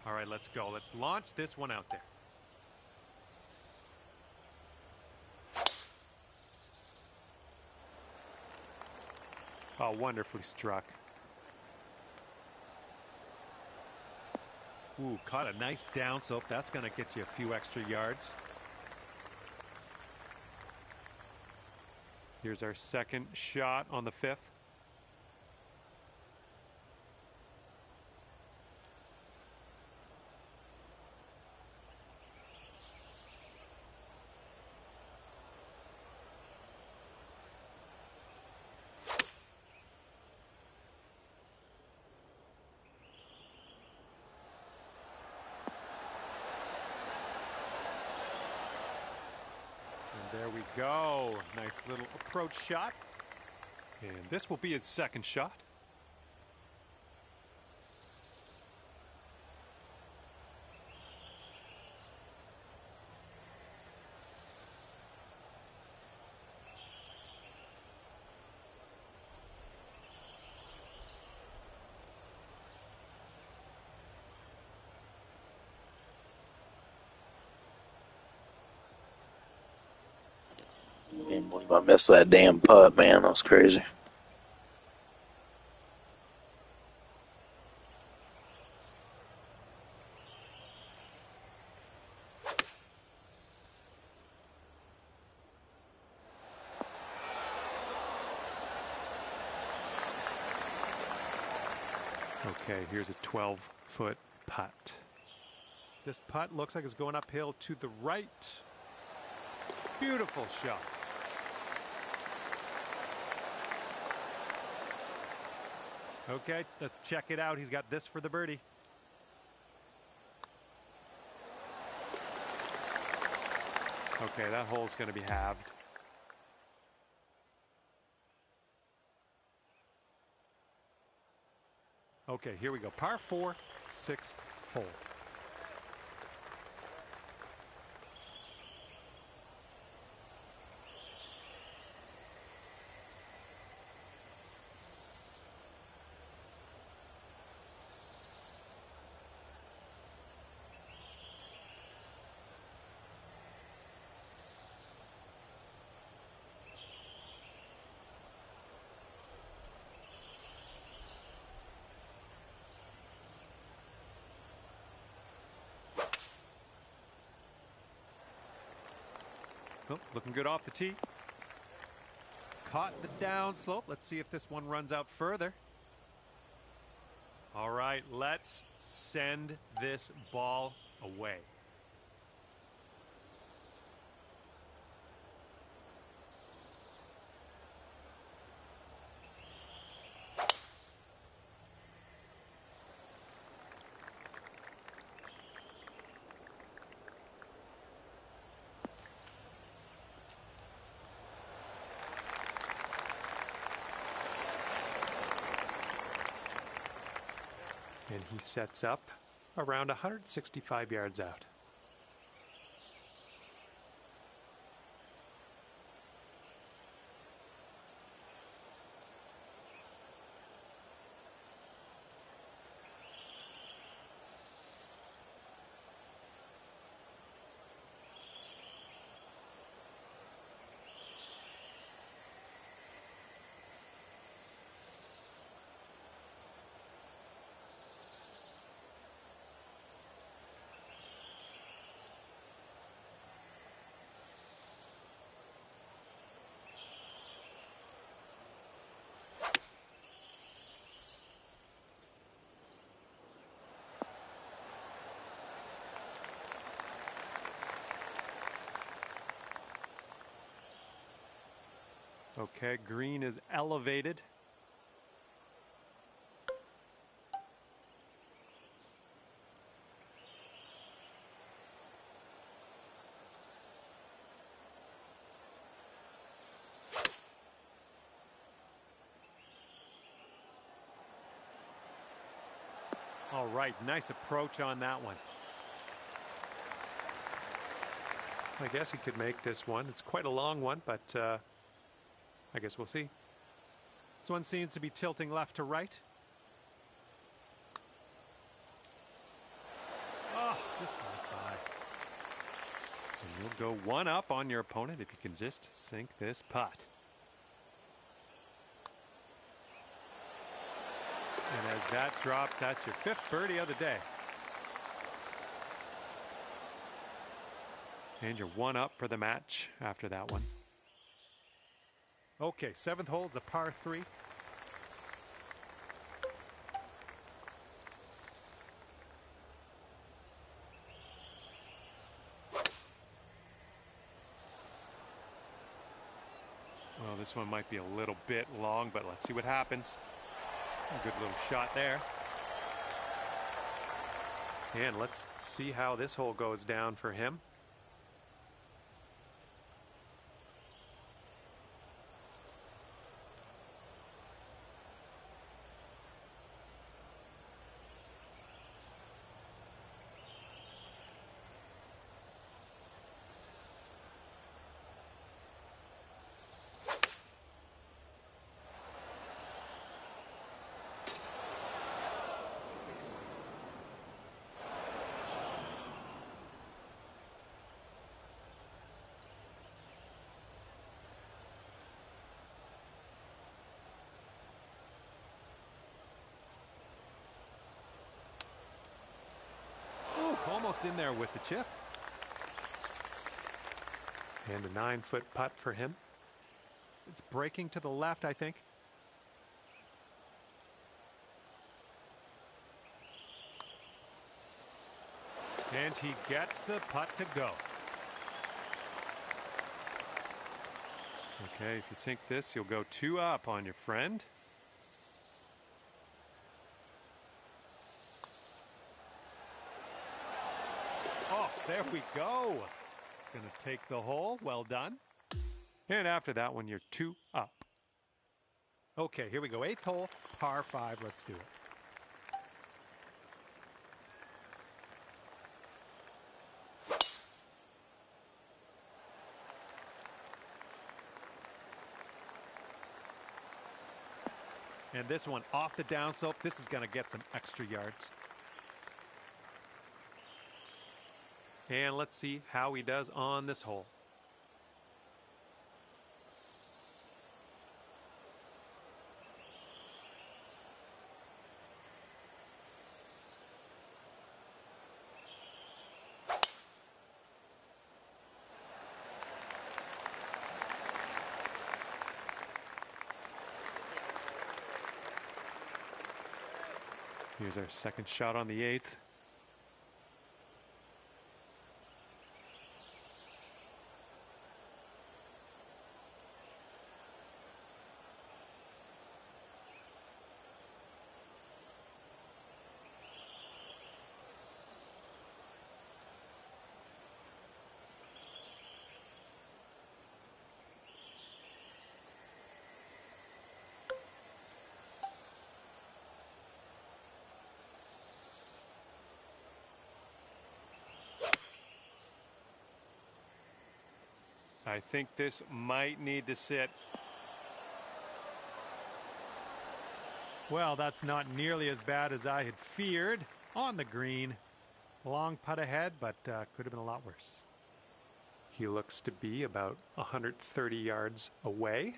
All right, let's go. Let's launch this one out there. Oh, wonderfully struck. Ooh, caught a nice downslope. That's going to get you a few extra yards. Here's our second shot on the 5th. And there we go. Nice little approach shot. And this will be his second shot. Can't believe I missed that damn putt, man. That was crazy. Okay, here's a 12-foot putt. This putt looks like it's going uphill to the right. Beautiful shot. Okay, let's check it out. He's got this for the birdie. Okay, that hole's going to be halved. Okay, here we go. Par 4, 6th hole. Oh, looking good off the tee. Caught the down slope. Let's see if this one runs out further. All right, let's send this ball away. And he sets up around 165 yards out. Okay, green is elevated. All right, nice approach on that one. I guess he could make this one. It's quite a long one, but I guess we'll see. This one seems to be tilting left to right. Oh, just like by. And you'll go one up on your opponent if you can just sink this putt. And as that drops, that's your 5th birdie of the day. And you're one up for the match after that one. Okay, 7th hole is a par 3. Well, this one might be a little bit long, but let's see what happens. A good little shot there. And let's see how this hole goes down for him. Almost in there with the chip. And a 9-foot putt for him. It's breaking to the left, I think. And he gets the putt to go. Okay, if you sink this, you'll go 2 up on your friend. Oh, there we go. It's going to take the hole. Well done. And after that one, you're 2 up. Okay, here we go. 8th hole, par 5. Let's do it. And this one off the downslope. This is going to get some extra yards. And let's see how he does on this hole. Here's our second shot on the 8th. I think this might need to sit. Well, that's not nearly as bad as I had feared. On the green. Long putt ahead, but could have been a lot worse. He looks to be about 130 yards away.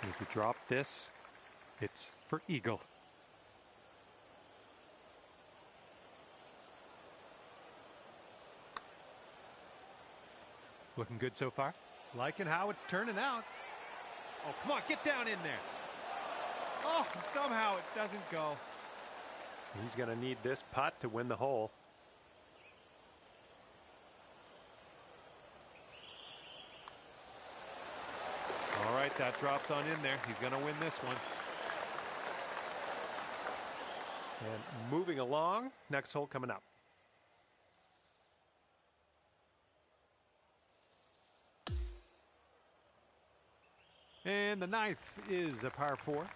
If you drop this, it's for eagle. Looking good so far. Liking how it's turning out. Oh, come on, get down in there. Oh, somehow it doesn't go. He's going to need this putt to win the hole. All right, that drops on in there. He's going to win this one. And moving along, next hole coming up. And the 9th is a par 4.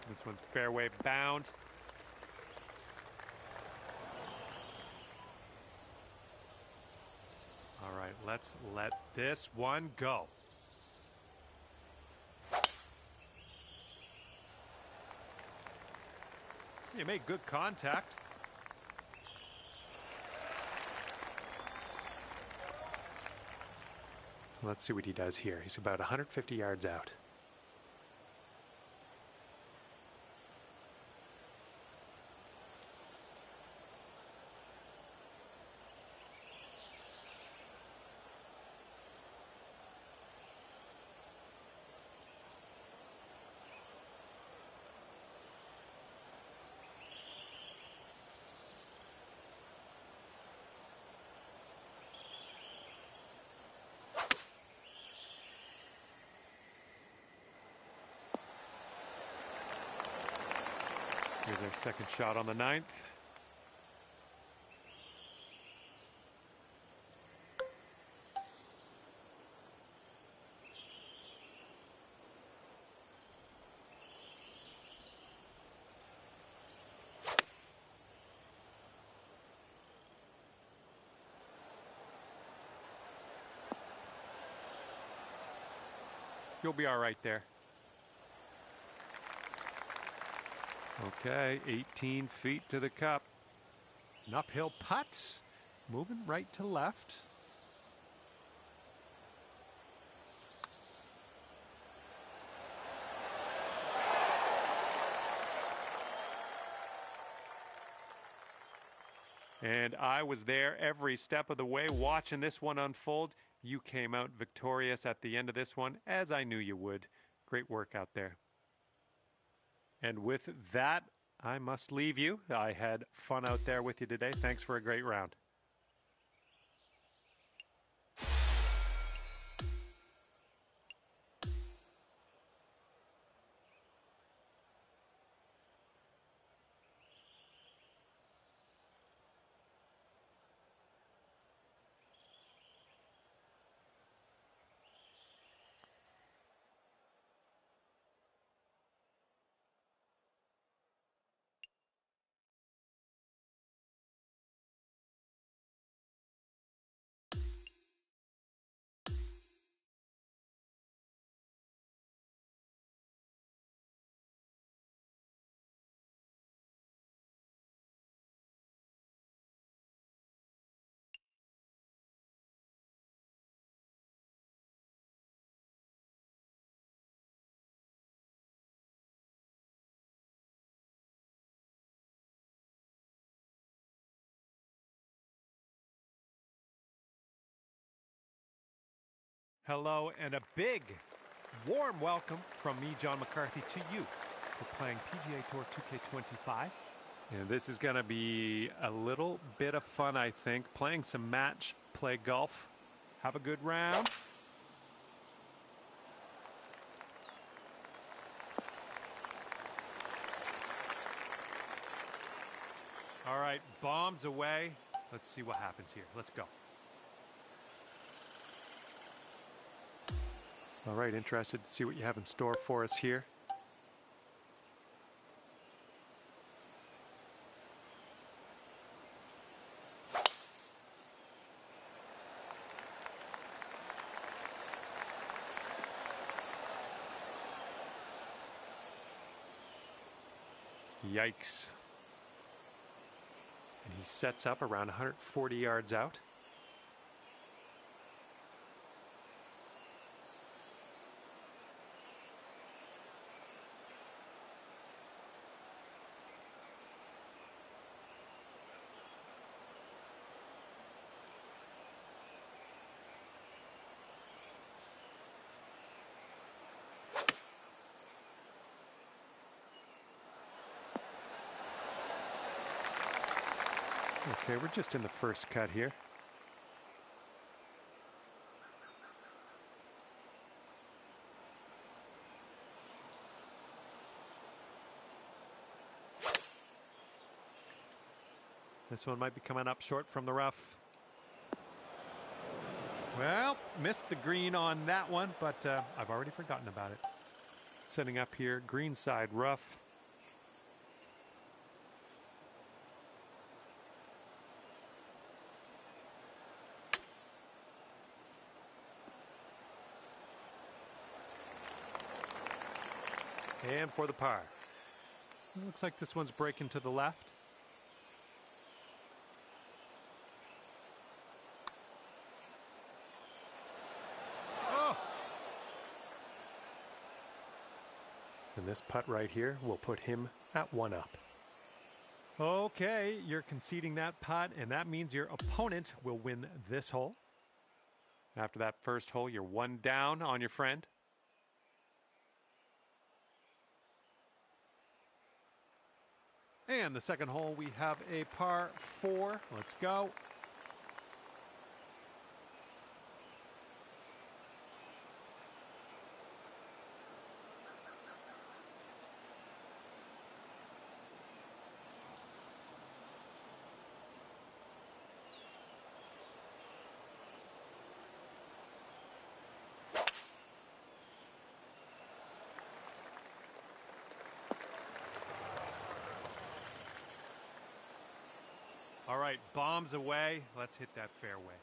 This one's fairway bound. All right, let's let this one go. You made good contact. Let's see what he does here. He's about 150 yards out. Here's our second shot on the 9th. You'll be all right there. Okay, 18 feet to the cup. An uphill putt, moving right to left. And I was there every step of the way watching this one unfold. You came out victorious at the end of this one, as I knew you would. Great work out there. And with that, I must leave you. I had fun out there with you today. Thanks for a great round. Hello and a big, warm welcome from me, John McCarthy, to you for playing PGA Tour 2K25. And this is going to be a little bit of fun, I think, playing some match play golf. Have a good round. All right, bombs away. Let's see what happens here. Let's go. All right, interested to see what you have in store for us here. Yikes. And he sets up around 140 yards out. Okay, we're just in the first cut here. This one might be coming up short from the rough. Well, missed the green on that one, but I've already forgotten about it. Setting up here, green side rough. And for the par. Looks like this one's breaking to the left. Oh! And this putt right here will put him at 1 up. Okay, you're conceding that putt, and that means your opponent will win this hole. After that first hole, you're 1 down on your friend. And the second hole, we have a par 4. Let's go. All right, bombs away. Let's hit that fairway.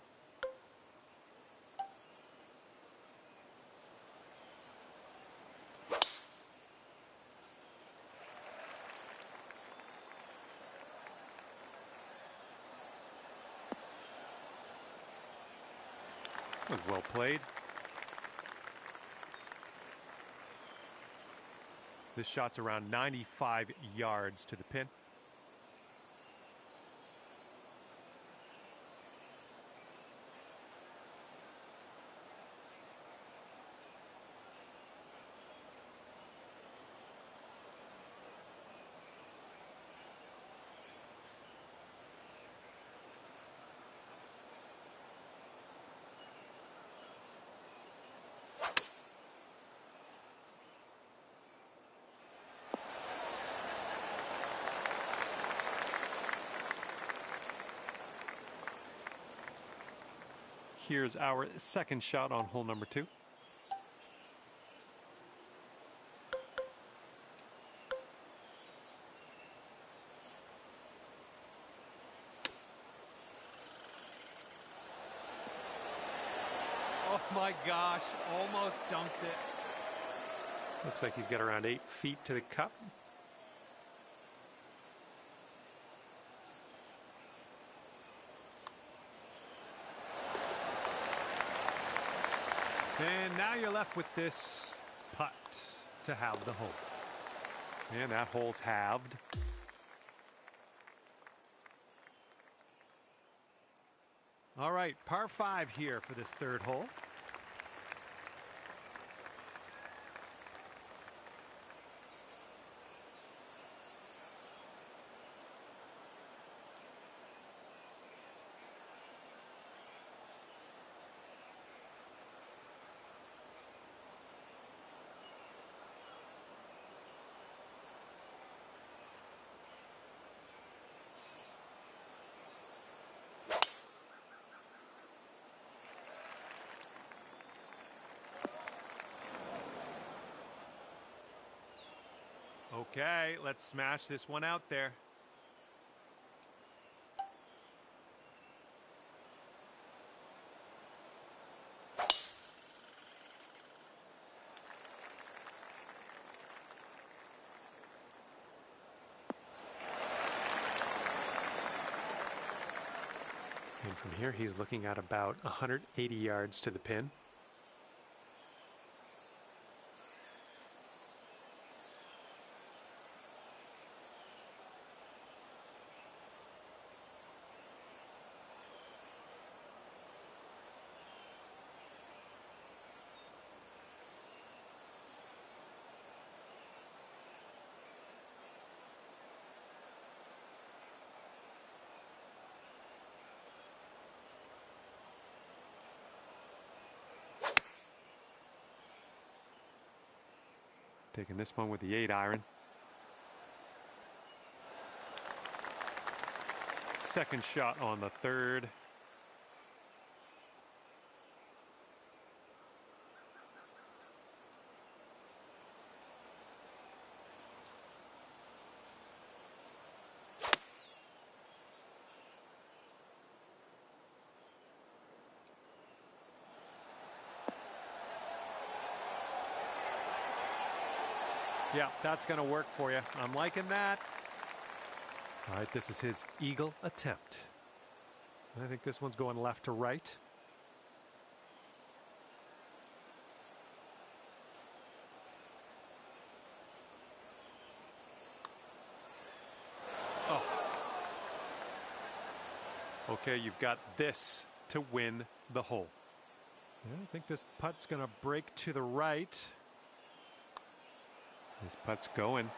That was well played. This shot's around 95 yards to the pin. Here's our second shot on hole number 2. Oh my gosh, almost dumped it. Looks like he's got around 8 feet to the cup. And now you're left with this putt to have the hole. And that hole's halved. All right, par 5 here for this third hole. Okay, let's smash this one out there. From here, he's looking at about 180 yards to the pin. Taking this one with the 8-iron. Second shot on the third. Yeah, that's going to work for you. I'm liking that. All right, this is his eagle attempt. I think this one's going left to right. Oh. Okay, you've got this to win the hole. I think this putt's going to break to the right. This putt's going.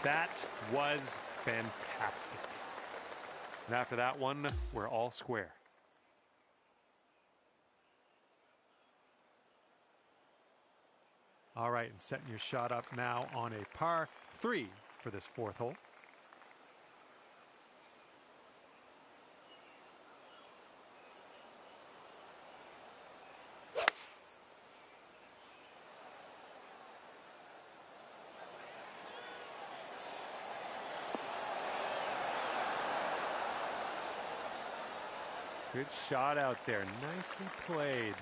That was fantastic. And after that one, we're all square. All right, and setting your shot up now on a par 3 for this fourth hole. Good shot out there. Nicely played.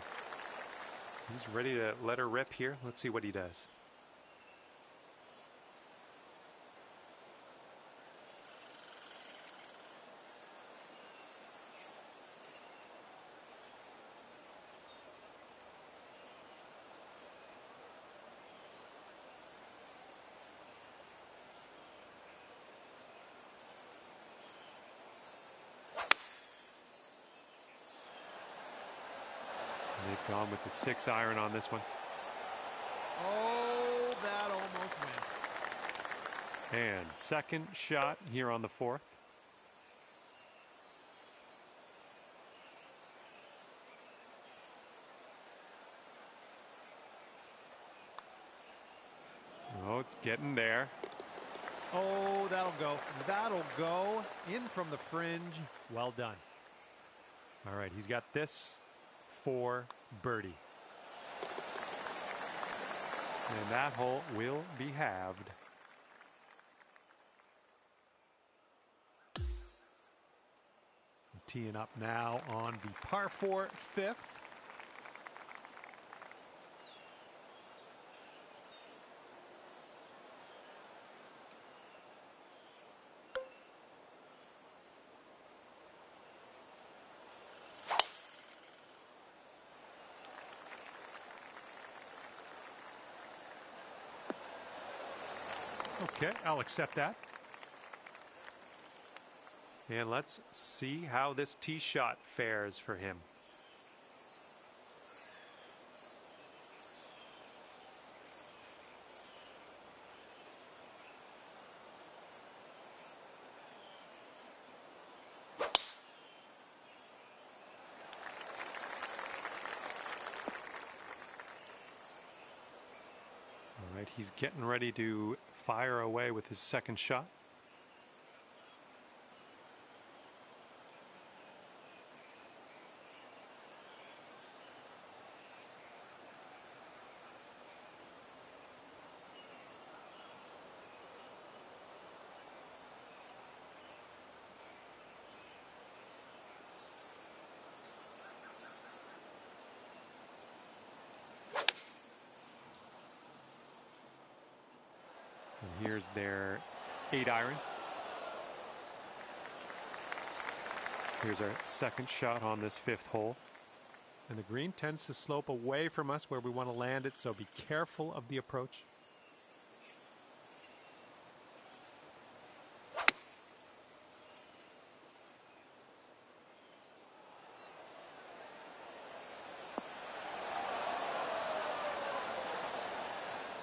He's ready to let her rip here. Let's see what he does. They've gone with the 6-iron on this one. Oh, that almost went. And second shot here on the fourth. Oh, it's getting there. Oh, that'll go. That'll go in from the fringe. Well done. All right, he's got this for birdie. And that hole will be halved. Teeing up now on the par 4 fifth. Okay, I'll accept that. And let's see how this tee shot fares for him. All right, he's getting ready to fire away with his second shot. And here's their 8-iron. Here's our second shot on this 5th hole. And the green tends to slope away from us where we want to land it, so be careful of the approach.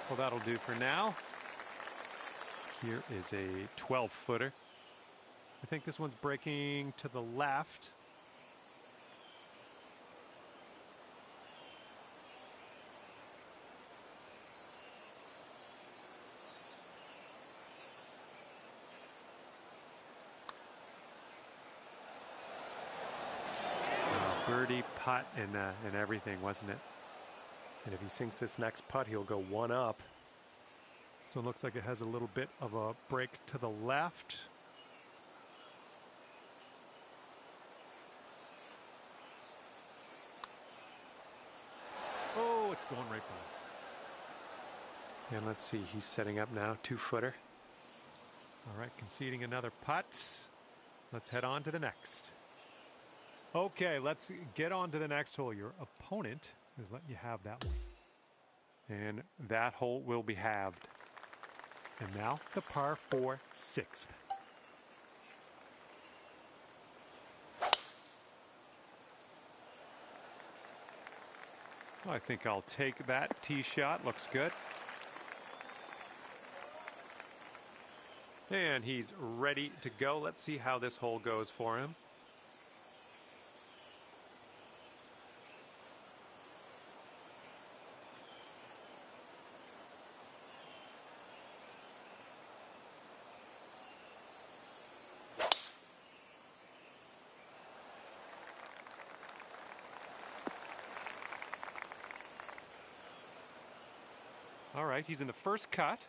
Well, that'll do for now. Here is a 12-footer. I think this one's breaking to the left. Birdie putt and everything, wasn't it? And if he sinks this next putt, he'll go one up. So it looks like it has a little bit of a break to the left. Oh, it's going right by. And let's see, he's setting up now, 2-footer. All right, conceding another putt. Let's head on to the next. Okay, let's get on to the next hole. Your opponent is letting you have that one. And that hole will be halved. And now the par 4 6th. I think I'll take that tee shot. Looks good. And he's ready to go. Let's see how this hole goes for him. All right, he's in the first cut.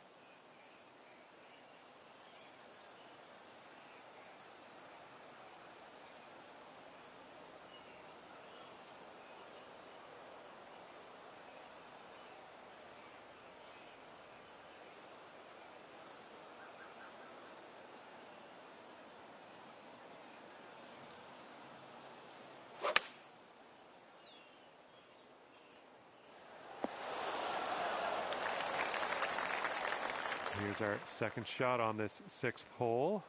Here's our second shot on this 6th hole.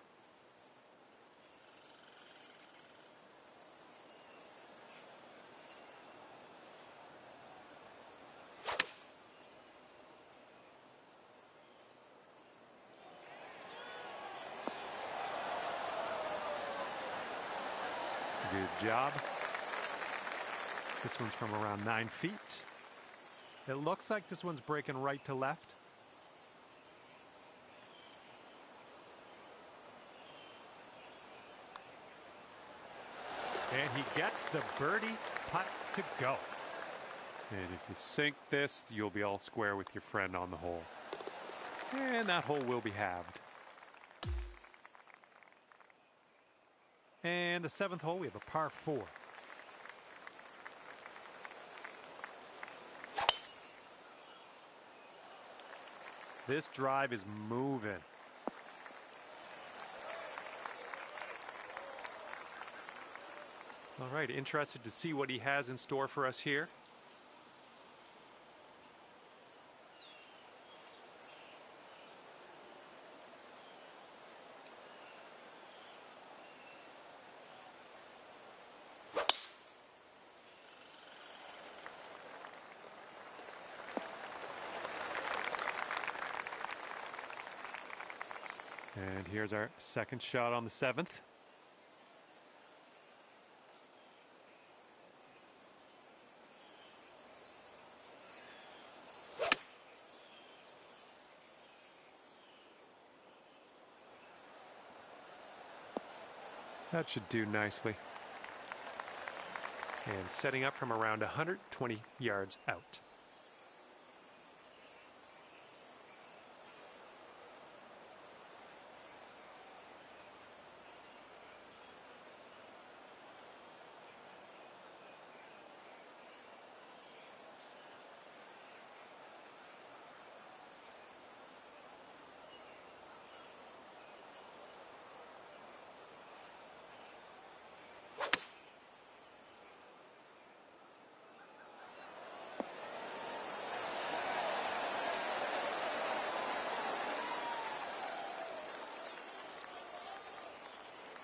Good job. This one's from around 9 feet. It looks like this one's breaking right to left. And he gets the birdie putt to go. And if you sink this, you'll be all square with your friend on the hole. And that hole will be halved. And the 7th hole, we have a par 4. This drive is moving. All right, interested to see what he has in store for us here. And here's our second shot on the 7th. That should do nicely. And setting up from around 120 yards out.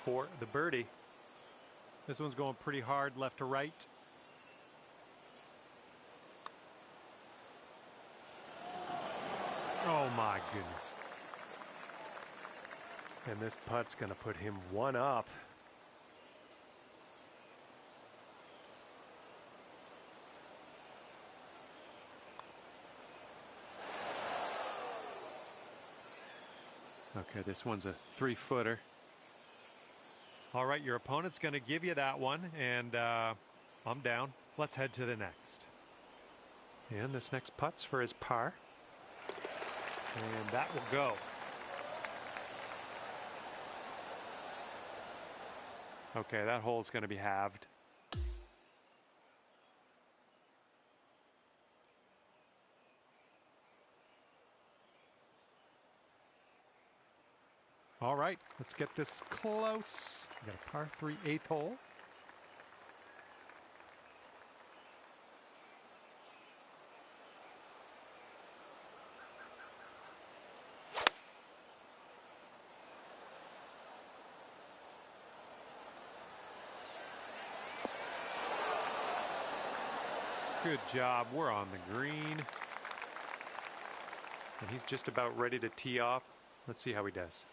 for the birdie. This one's going pretty hard left to right. Oh my goodness. And this putt's going to put him one up. Okay, this one's a 3-footer. All right, your opponent's going to give you that one, and I'm down. Let's head to the next. And this next putt's for his par. And that will go. Okay, that hole's going to be halved. All right, let's get this close. We got a par 3 8th hole. Good job. We're on the green. And he's just about ready to tee off. Let's see how he does.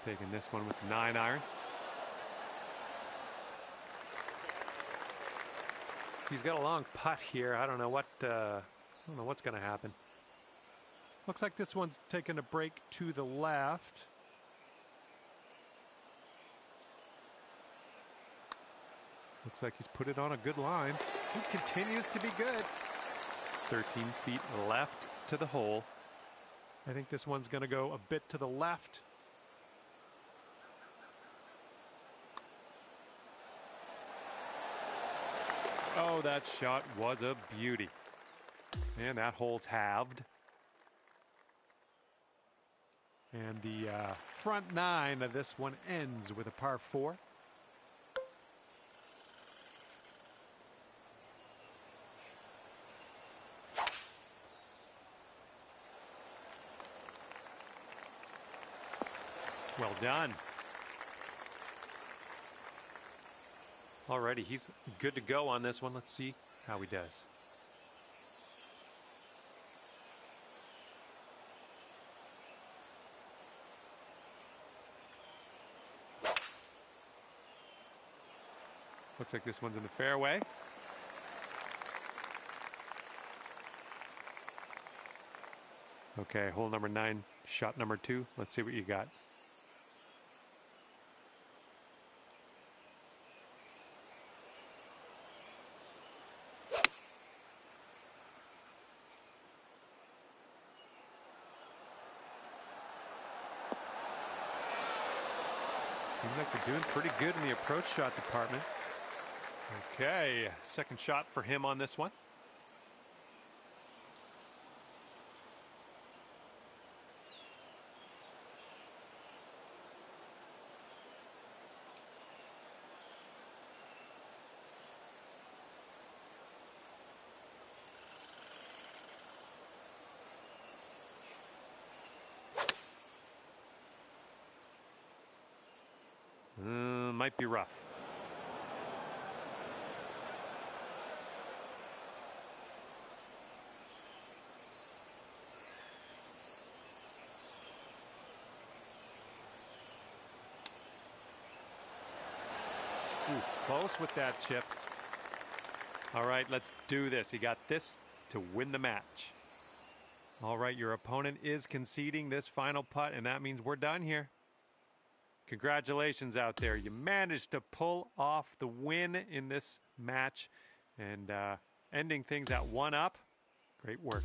Taking this one with the 9-iron. He's got a long putt here. I don't know what's going to happen. Looks like this one's taking a break to the left. Looks like he's put it on a good line. He continues to be good. 13 feet left to the hole. I think this one's going to go a bit to the left. Oh, that shot was a beauty. And that hole's halved. And the front 9 of this one ends with a par 4. Well done. Alrighty, he's good to go on this one. Let's see how he does. Looks like this one's in the fairway. Okay, hole number 9, shot number 2. Let's see what you got. Seems like they're doing pretty good in the approach shot department. Okay, second shot for him on this one. Might be rough. Ooh, close with that chip. All right, let's do this. He got this to win the match. All right, your opponent is conceding this final putt, and that means we're done here. Congratulations out there. You managed to pull off the win in this match and ending things at 1-up. Great work.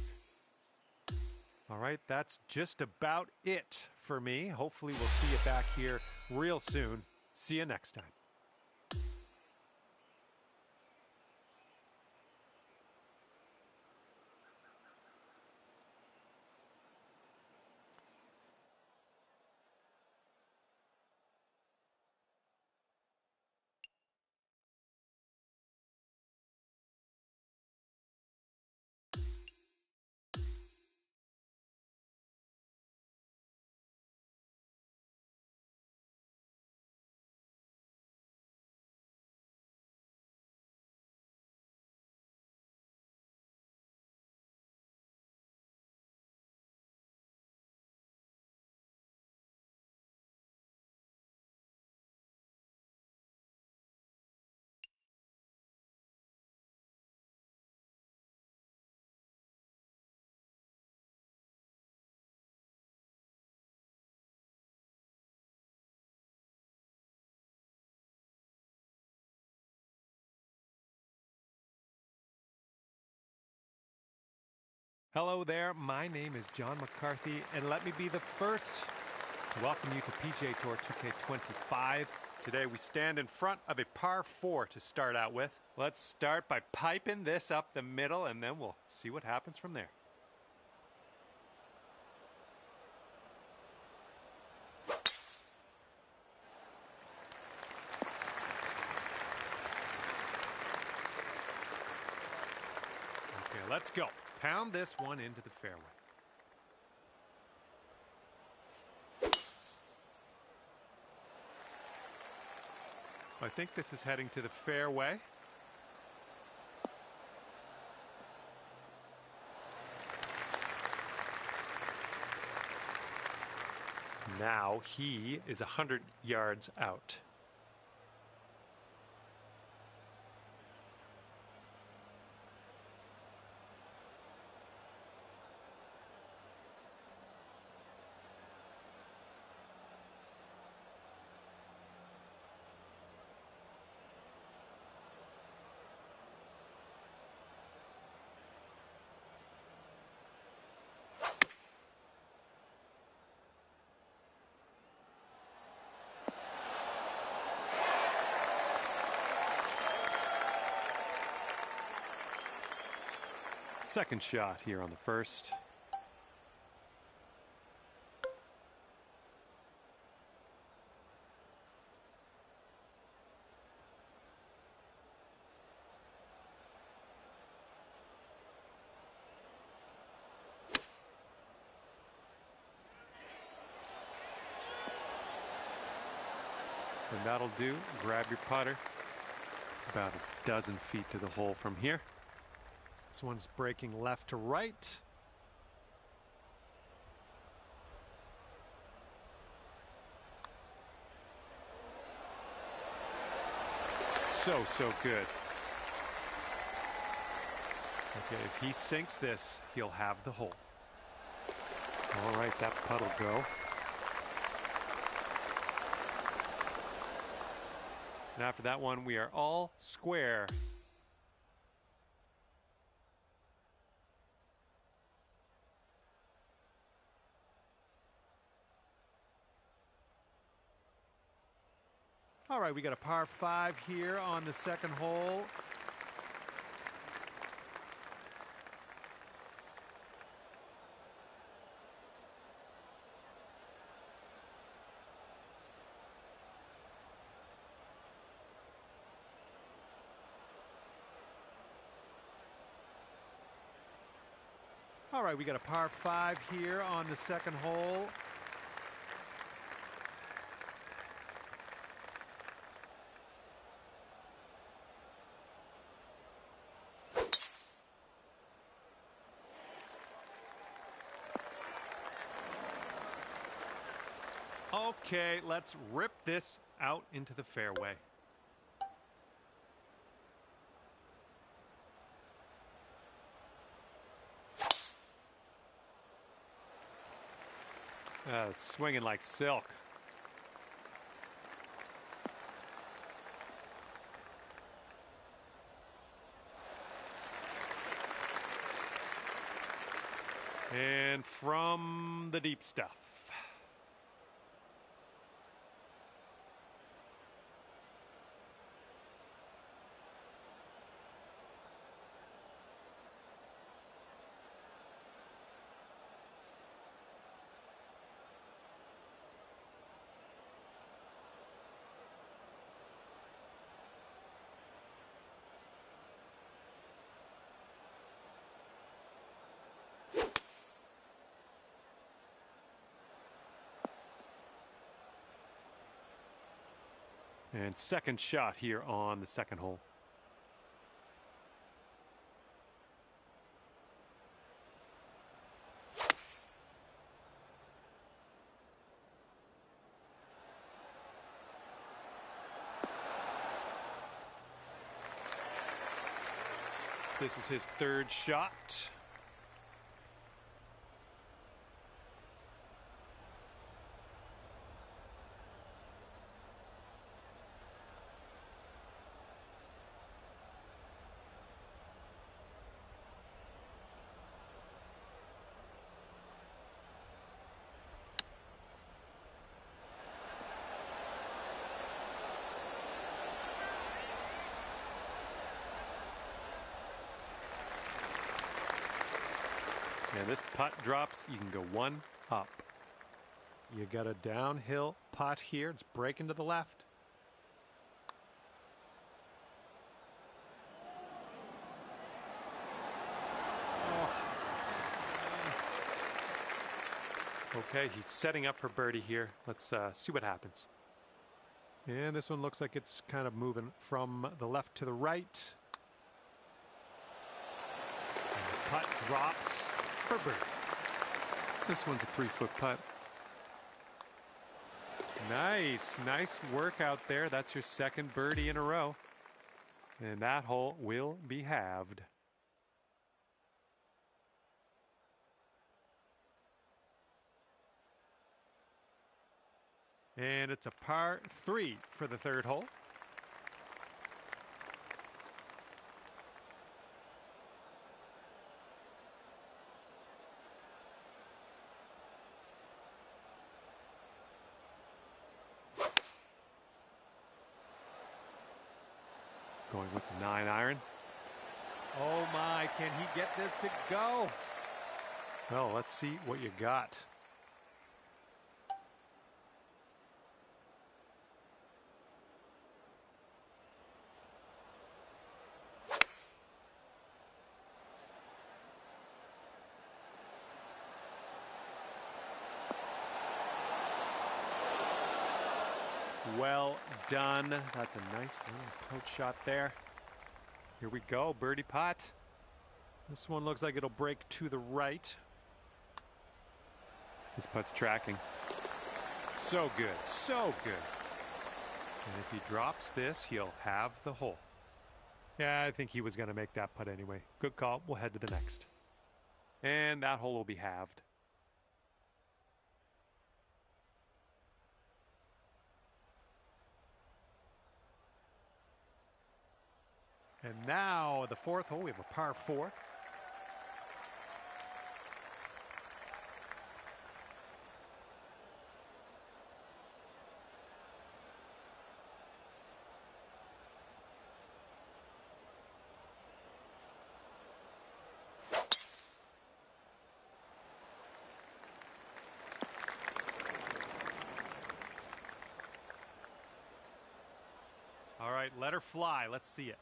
All right, that's just about it for me. Hopefully we'll see you back here real soon. See you next time. Hello there, my name is John McCarthy, and let me be the first to welcome you to PGA Tour 2K25. Today we stand in front of a par 4 to start out with. Let's start by piping this up the middle, and then we'll see what happens from there. Okay, let's go. Pound this one into the fairway. I think this is heading to the fairway. Now he is 100 yards out. Second shot here on the first. And that'll do. Grab your putter. About a dozen feet to the hole from here. This one's breaking left to right. So good. Okay, if he sinks this, he'll have the hole. All right, that putt'll go. And after that one, we are all square. All right, we got a par 5 here on the second hole. All right, we got a par 5 here on the second hole. Okay, let's rip this out into the fairway. Swinging like silk. And from the deep stuff. And second shot here on the second hole. This is his third shot. And this putt drops, you can go one up. You got a downhill putt here. It's breaking to the left. Oh. Okay, he's setting up for birdie here. Let's see what happens. And this one looks like it's kind of moving from the left to the right. And the putt drops for birdie. This one's a 3-foot putt. Nice work out there. That's your second birdie in a row. And that hole will be halved. And it's a par 3 for the third hole. Going with the 9-iron. Oh my, can he get this to go? Well, let's see what you got. Well done. That's a nice little approach shot there. Here we go, birdie putt. This one looks like it'll break to the right. This putt's tracking. So good, so good. And if he drops this, he'll have the hole. Yeah, I think he was going to make that putt anyway. Good call. We'll head to the next. And that hole will be halved. And now the fourth hole, we have a par 4. All right, let her fly. Let's see it.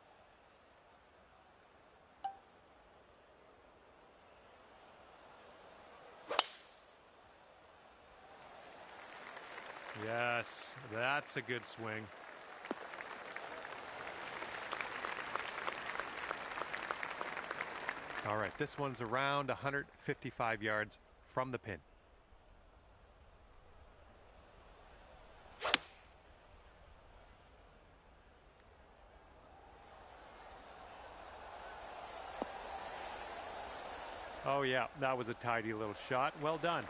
Yes, that's a good swing. All right, this one's around 155 yards from the pin. Oh yeah, that was a tidy little shot. Well done.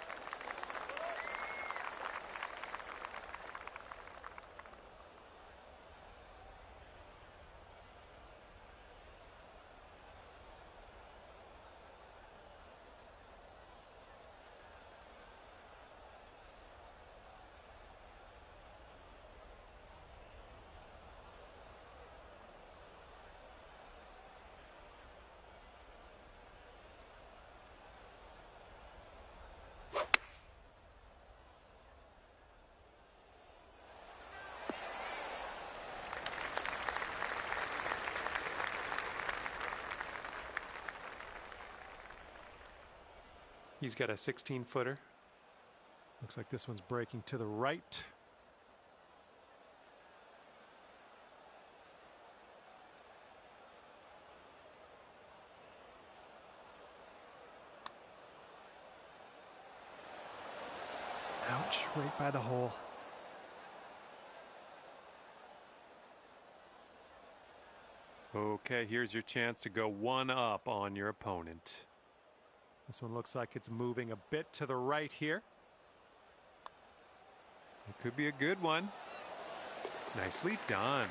He's got a 16-footer. Looks like this one's breaking to the right. Ouch, right by the hole. Okay, here's your chance to go one up on your opponent. This one looks like it's moving a bit to the right here. It could be a good one. Nicely done.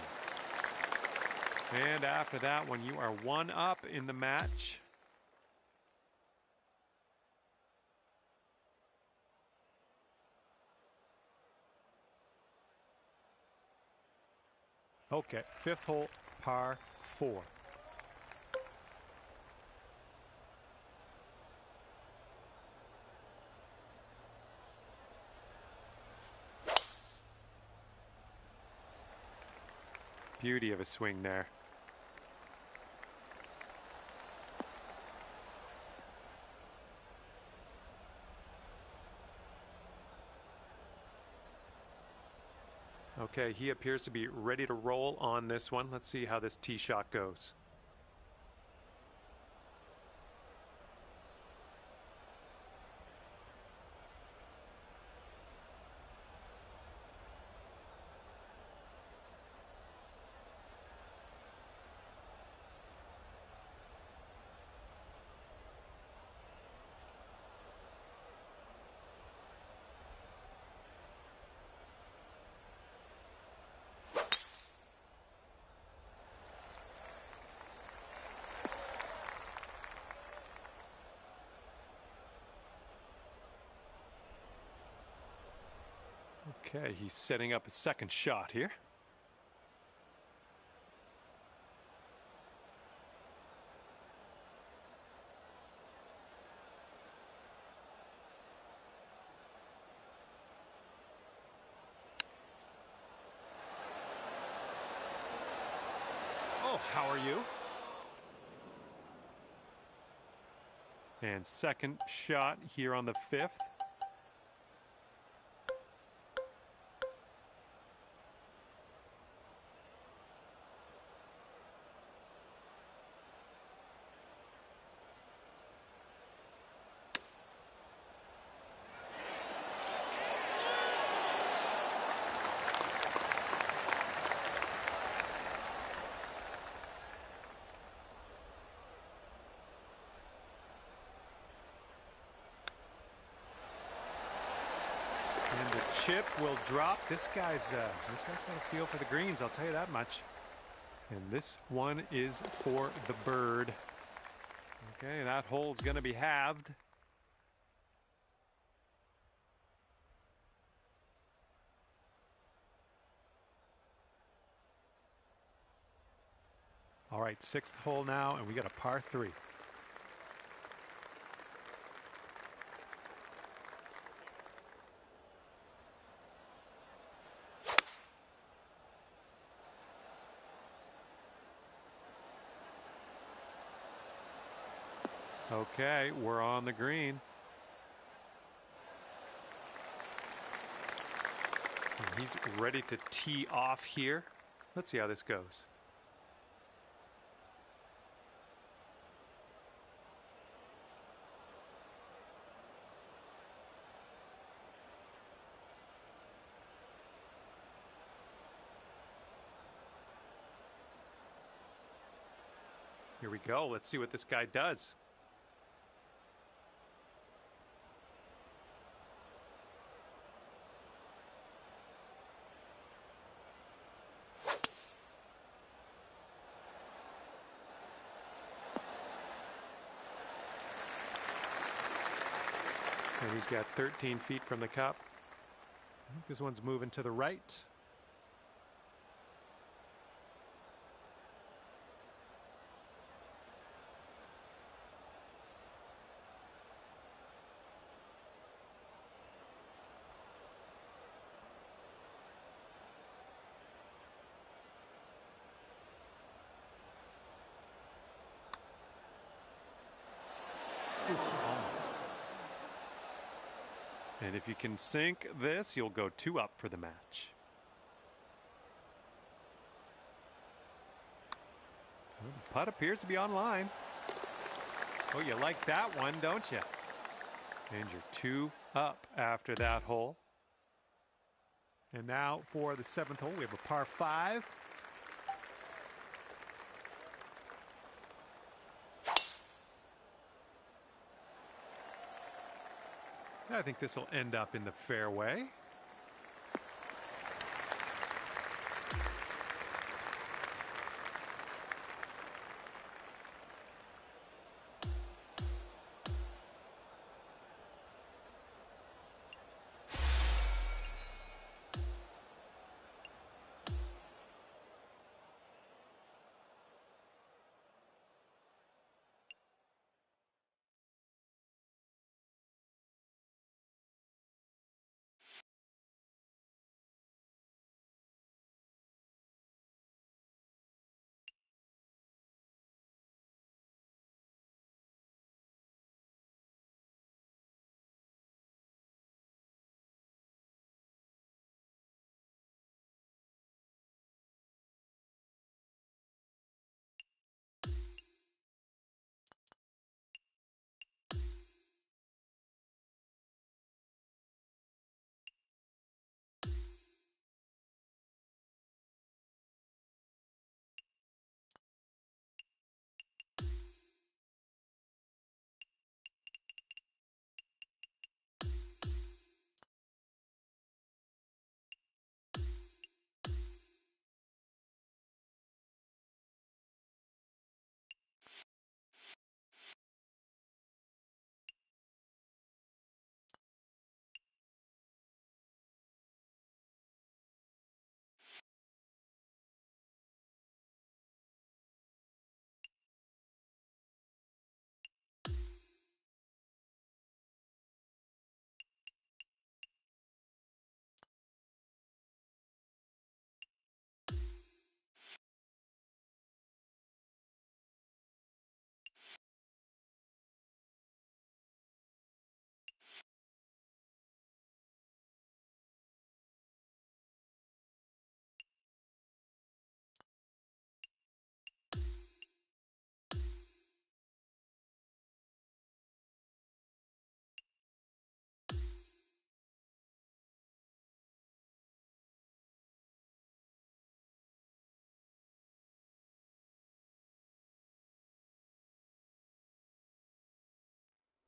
And after that one, you are one up in the match. Okay, fifth hole, par 4. Beauty of a swing there. Okay, he appears to be ready to roll on this one. Let's see how this tee shot goes. Okay, he's setting up a second shot here. Oh, how are you? And second shot here on the 5th. And the chip will drop. This guy's got a feel for the greens, I'll tell you that much. And this one is for the bird. Okay, that hole's going to be halved. All right, 6th hole now, and we got a par 3. Okay, we're on the green. And he's ready to tee off here. Let's see how this goes. Here we go. Let's see what this guy does. And he's got 13 feet from the cup. I think this one's moving to the right. And if you can sink this, you'll go 2 up for the match. Well, the putt appears to be on line. Oh, you like that one, don't you? And you're 2 up after that hole. And now for the 7th hole, we have a par 5. I think this will end up in the fairway.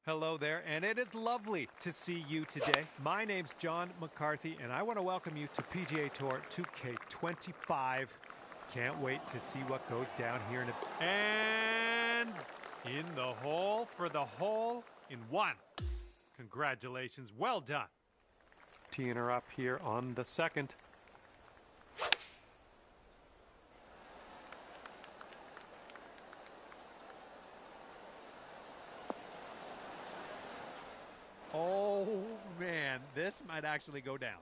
Hello there, and it is lovely to see you today. My name's John McCarthy, and I want to welcome you to PGA Tour 2K25. Can't wait to see what goes down here in a... And in the hole for the hole in one. Congratulations, well done. Teeing her up here on the 2nd. Oh, man, this might actually go down.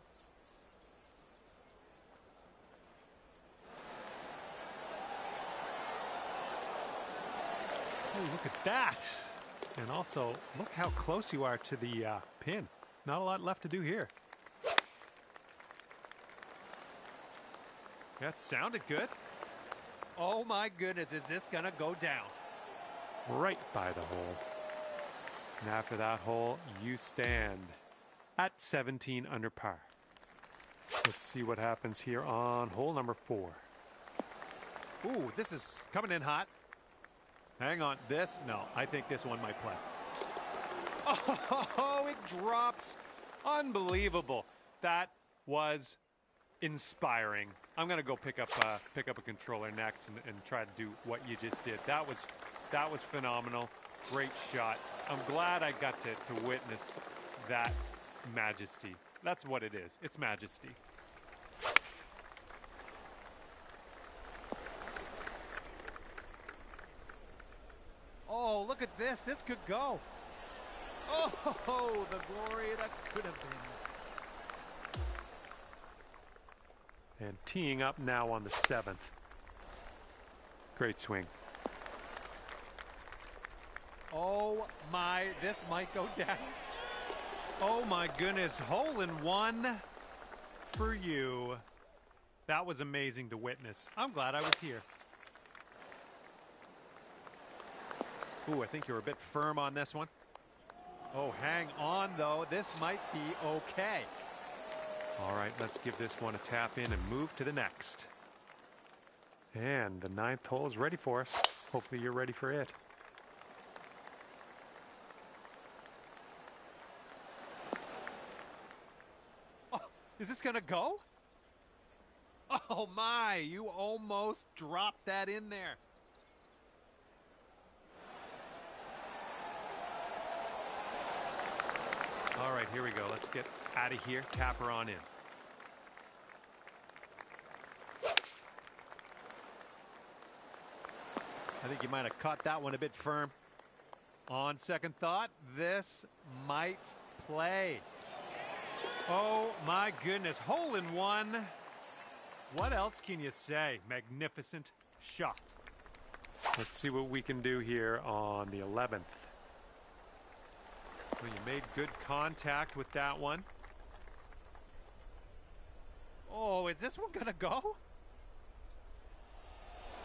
Oh, look at that. And also, look how close you are to the pin. Not a lot left to do here. That sounded good. Oh, my goodness, is this going to go down? Right by the hole. And after that hole, you stand at 17 under par. Let's see what happens here on hole number 4. Ooh, this is coming in hot. Hang on, this, no, I think this one might play. Oh, it drops. Unbelievable. That was inspiring. I'm gonna go pick up a controller next and try to do what you just did. That was phenomenal. Great shot. I'm glad I got to witness that majesty. That's what it is. It's majesty. Oh, look at this. This could go. Oh, the glory that could have been. And teeing up now on the 7th. Great swing. Oh my, this might go down. Oh my goodness, hole in one for you. That was amazing to witness. I'm glad I was here. Ooh, I think you're a bit firm on this one. Oh, hang on though. This might be okay. All right, let's give this one a tap in and move to the next. And the 9th hole is ready for us. Hopefully you're ready for it. Oh, is this going to go? Oh my, you almost dropped that in there. All right, here we go. Let's get out of here. Tap her on in. I think you might have caught that one a bit firm. On second thought, this might play. Oh my goodness, hole in one. What else can you say? Magnificent shot. Let's see what we can do here on the 11th. Well, you made good contact with that one. Oh, is this one gonna go?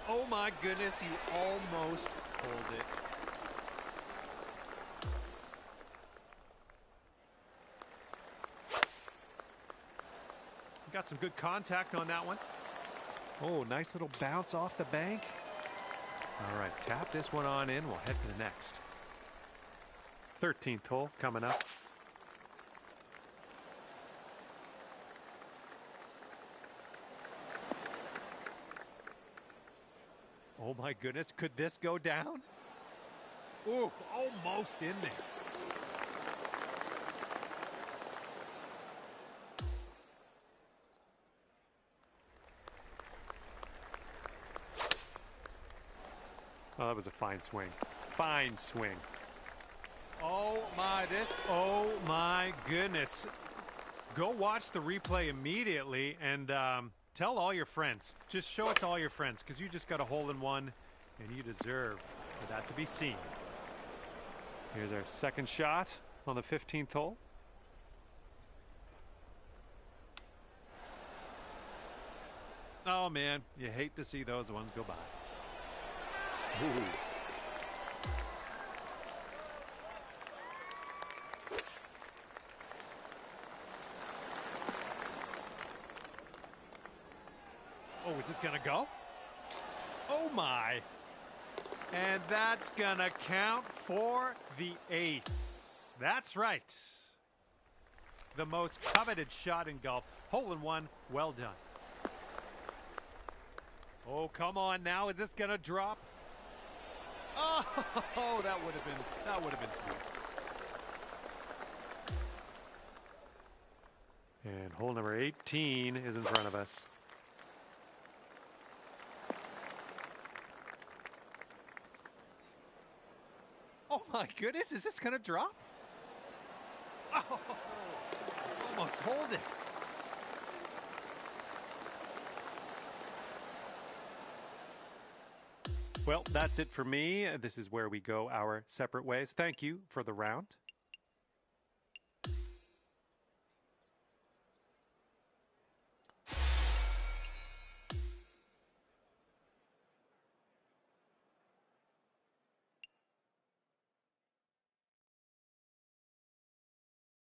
Oh my goodness, you almost pulled it. You got some good contact on that one. Oh, nice little bounce off the bank. All right, tap this one on in. We'll head to the next. 13th hole coming up. Oh my goodness, could this go down? Ooh, almost in there. Oh, that was a fine swing. Fine swing. Oh my goodness. Go watch the replay immediately and tell all your friends. Just show it to all your friends because you just got a hole in one and you deserve for that to be seen. Here's our second shot on the 15th hole. Oh man, you hate to see those ones go by. Ooh. Oh, is this gonna go? Oh my. And that's gonna count for the ace. That's right. The most coveted shot in golf. Hole in one, well done. Oh, come on now. Is this gonna drop? Oh, that would have been sweet. And hole number 18 is in front of us. Oh my goodness, is this gonna drop? Oh, almost hold it. Well, that's it for me. This is where we go our separate ways. Thank you for the round.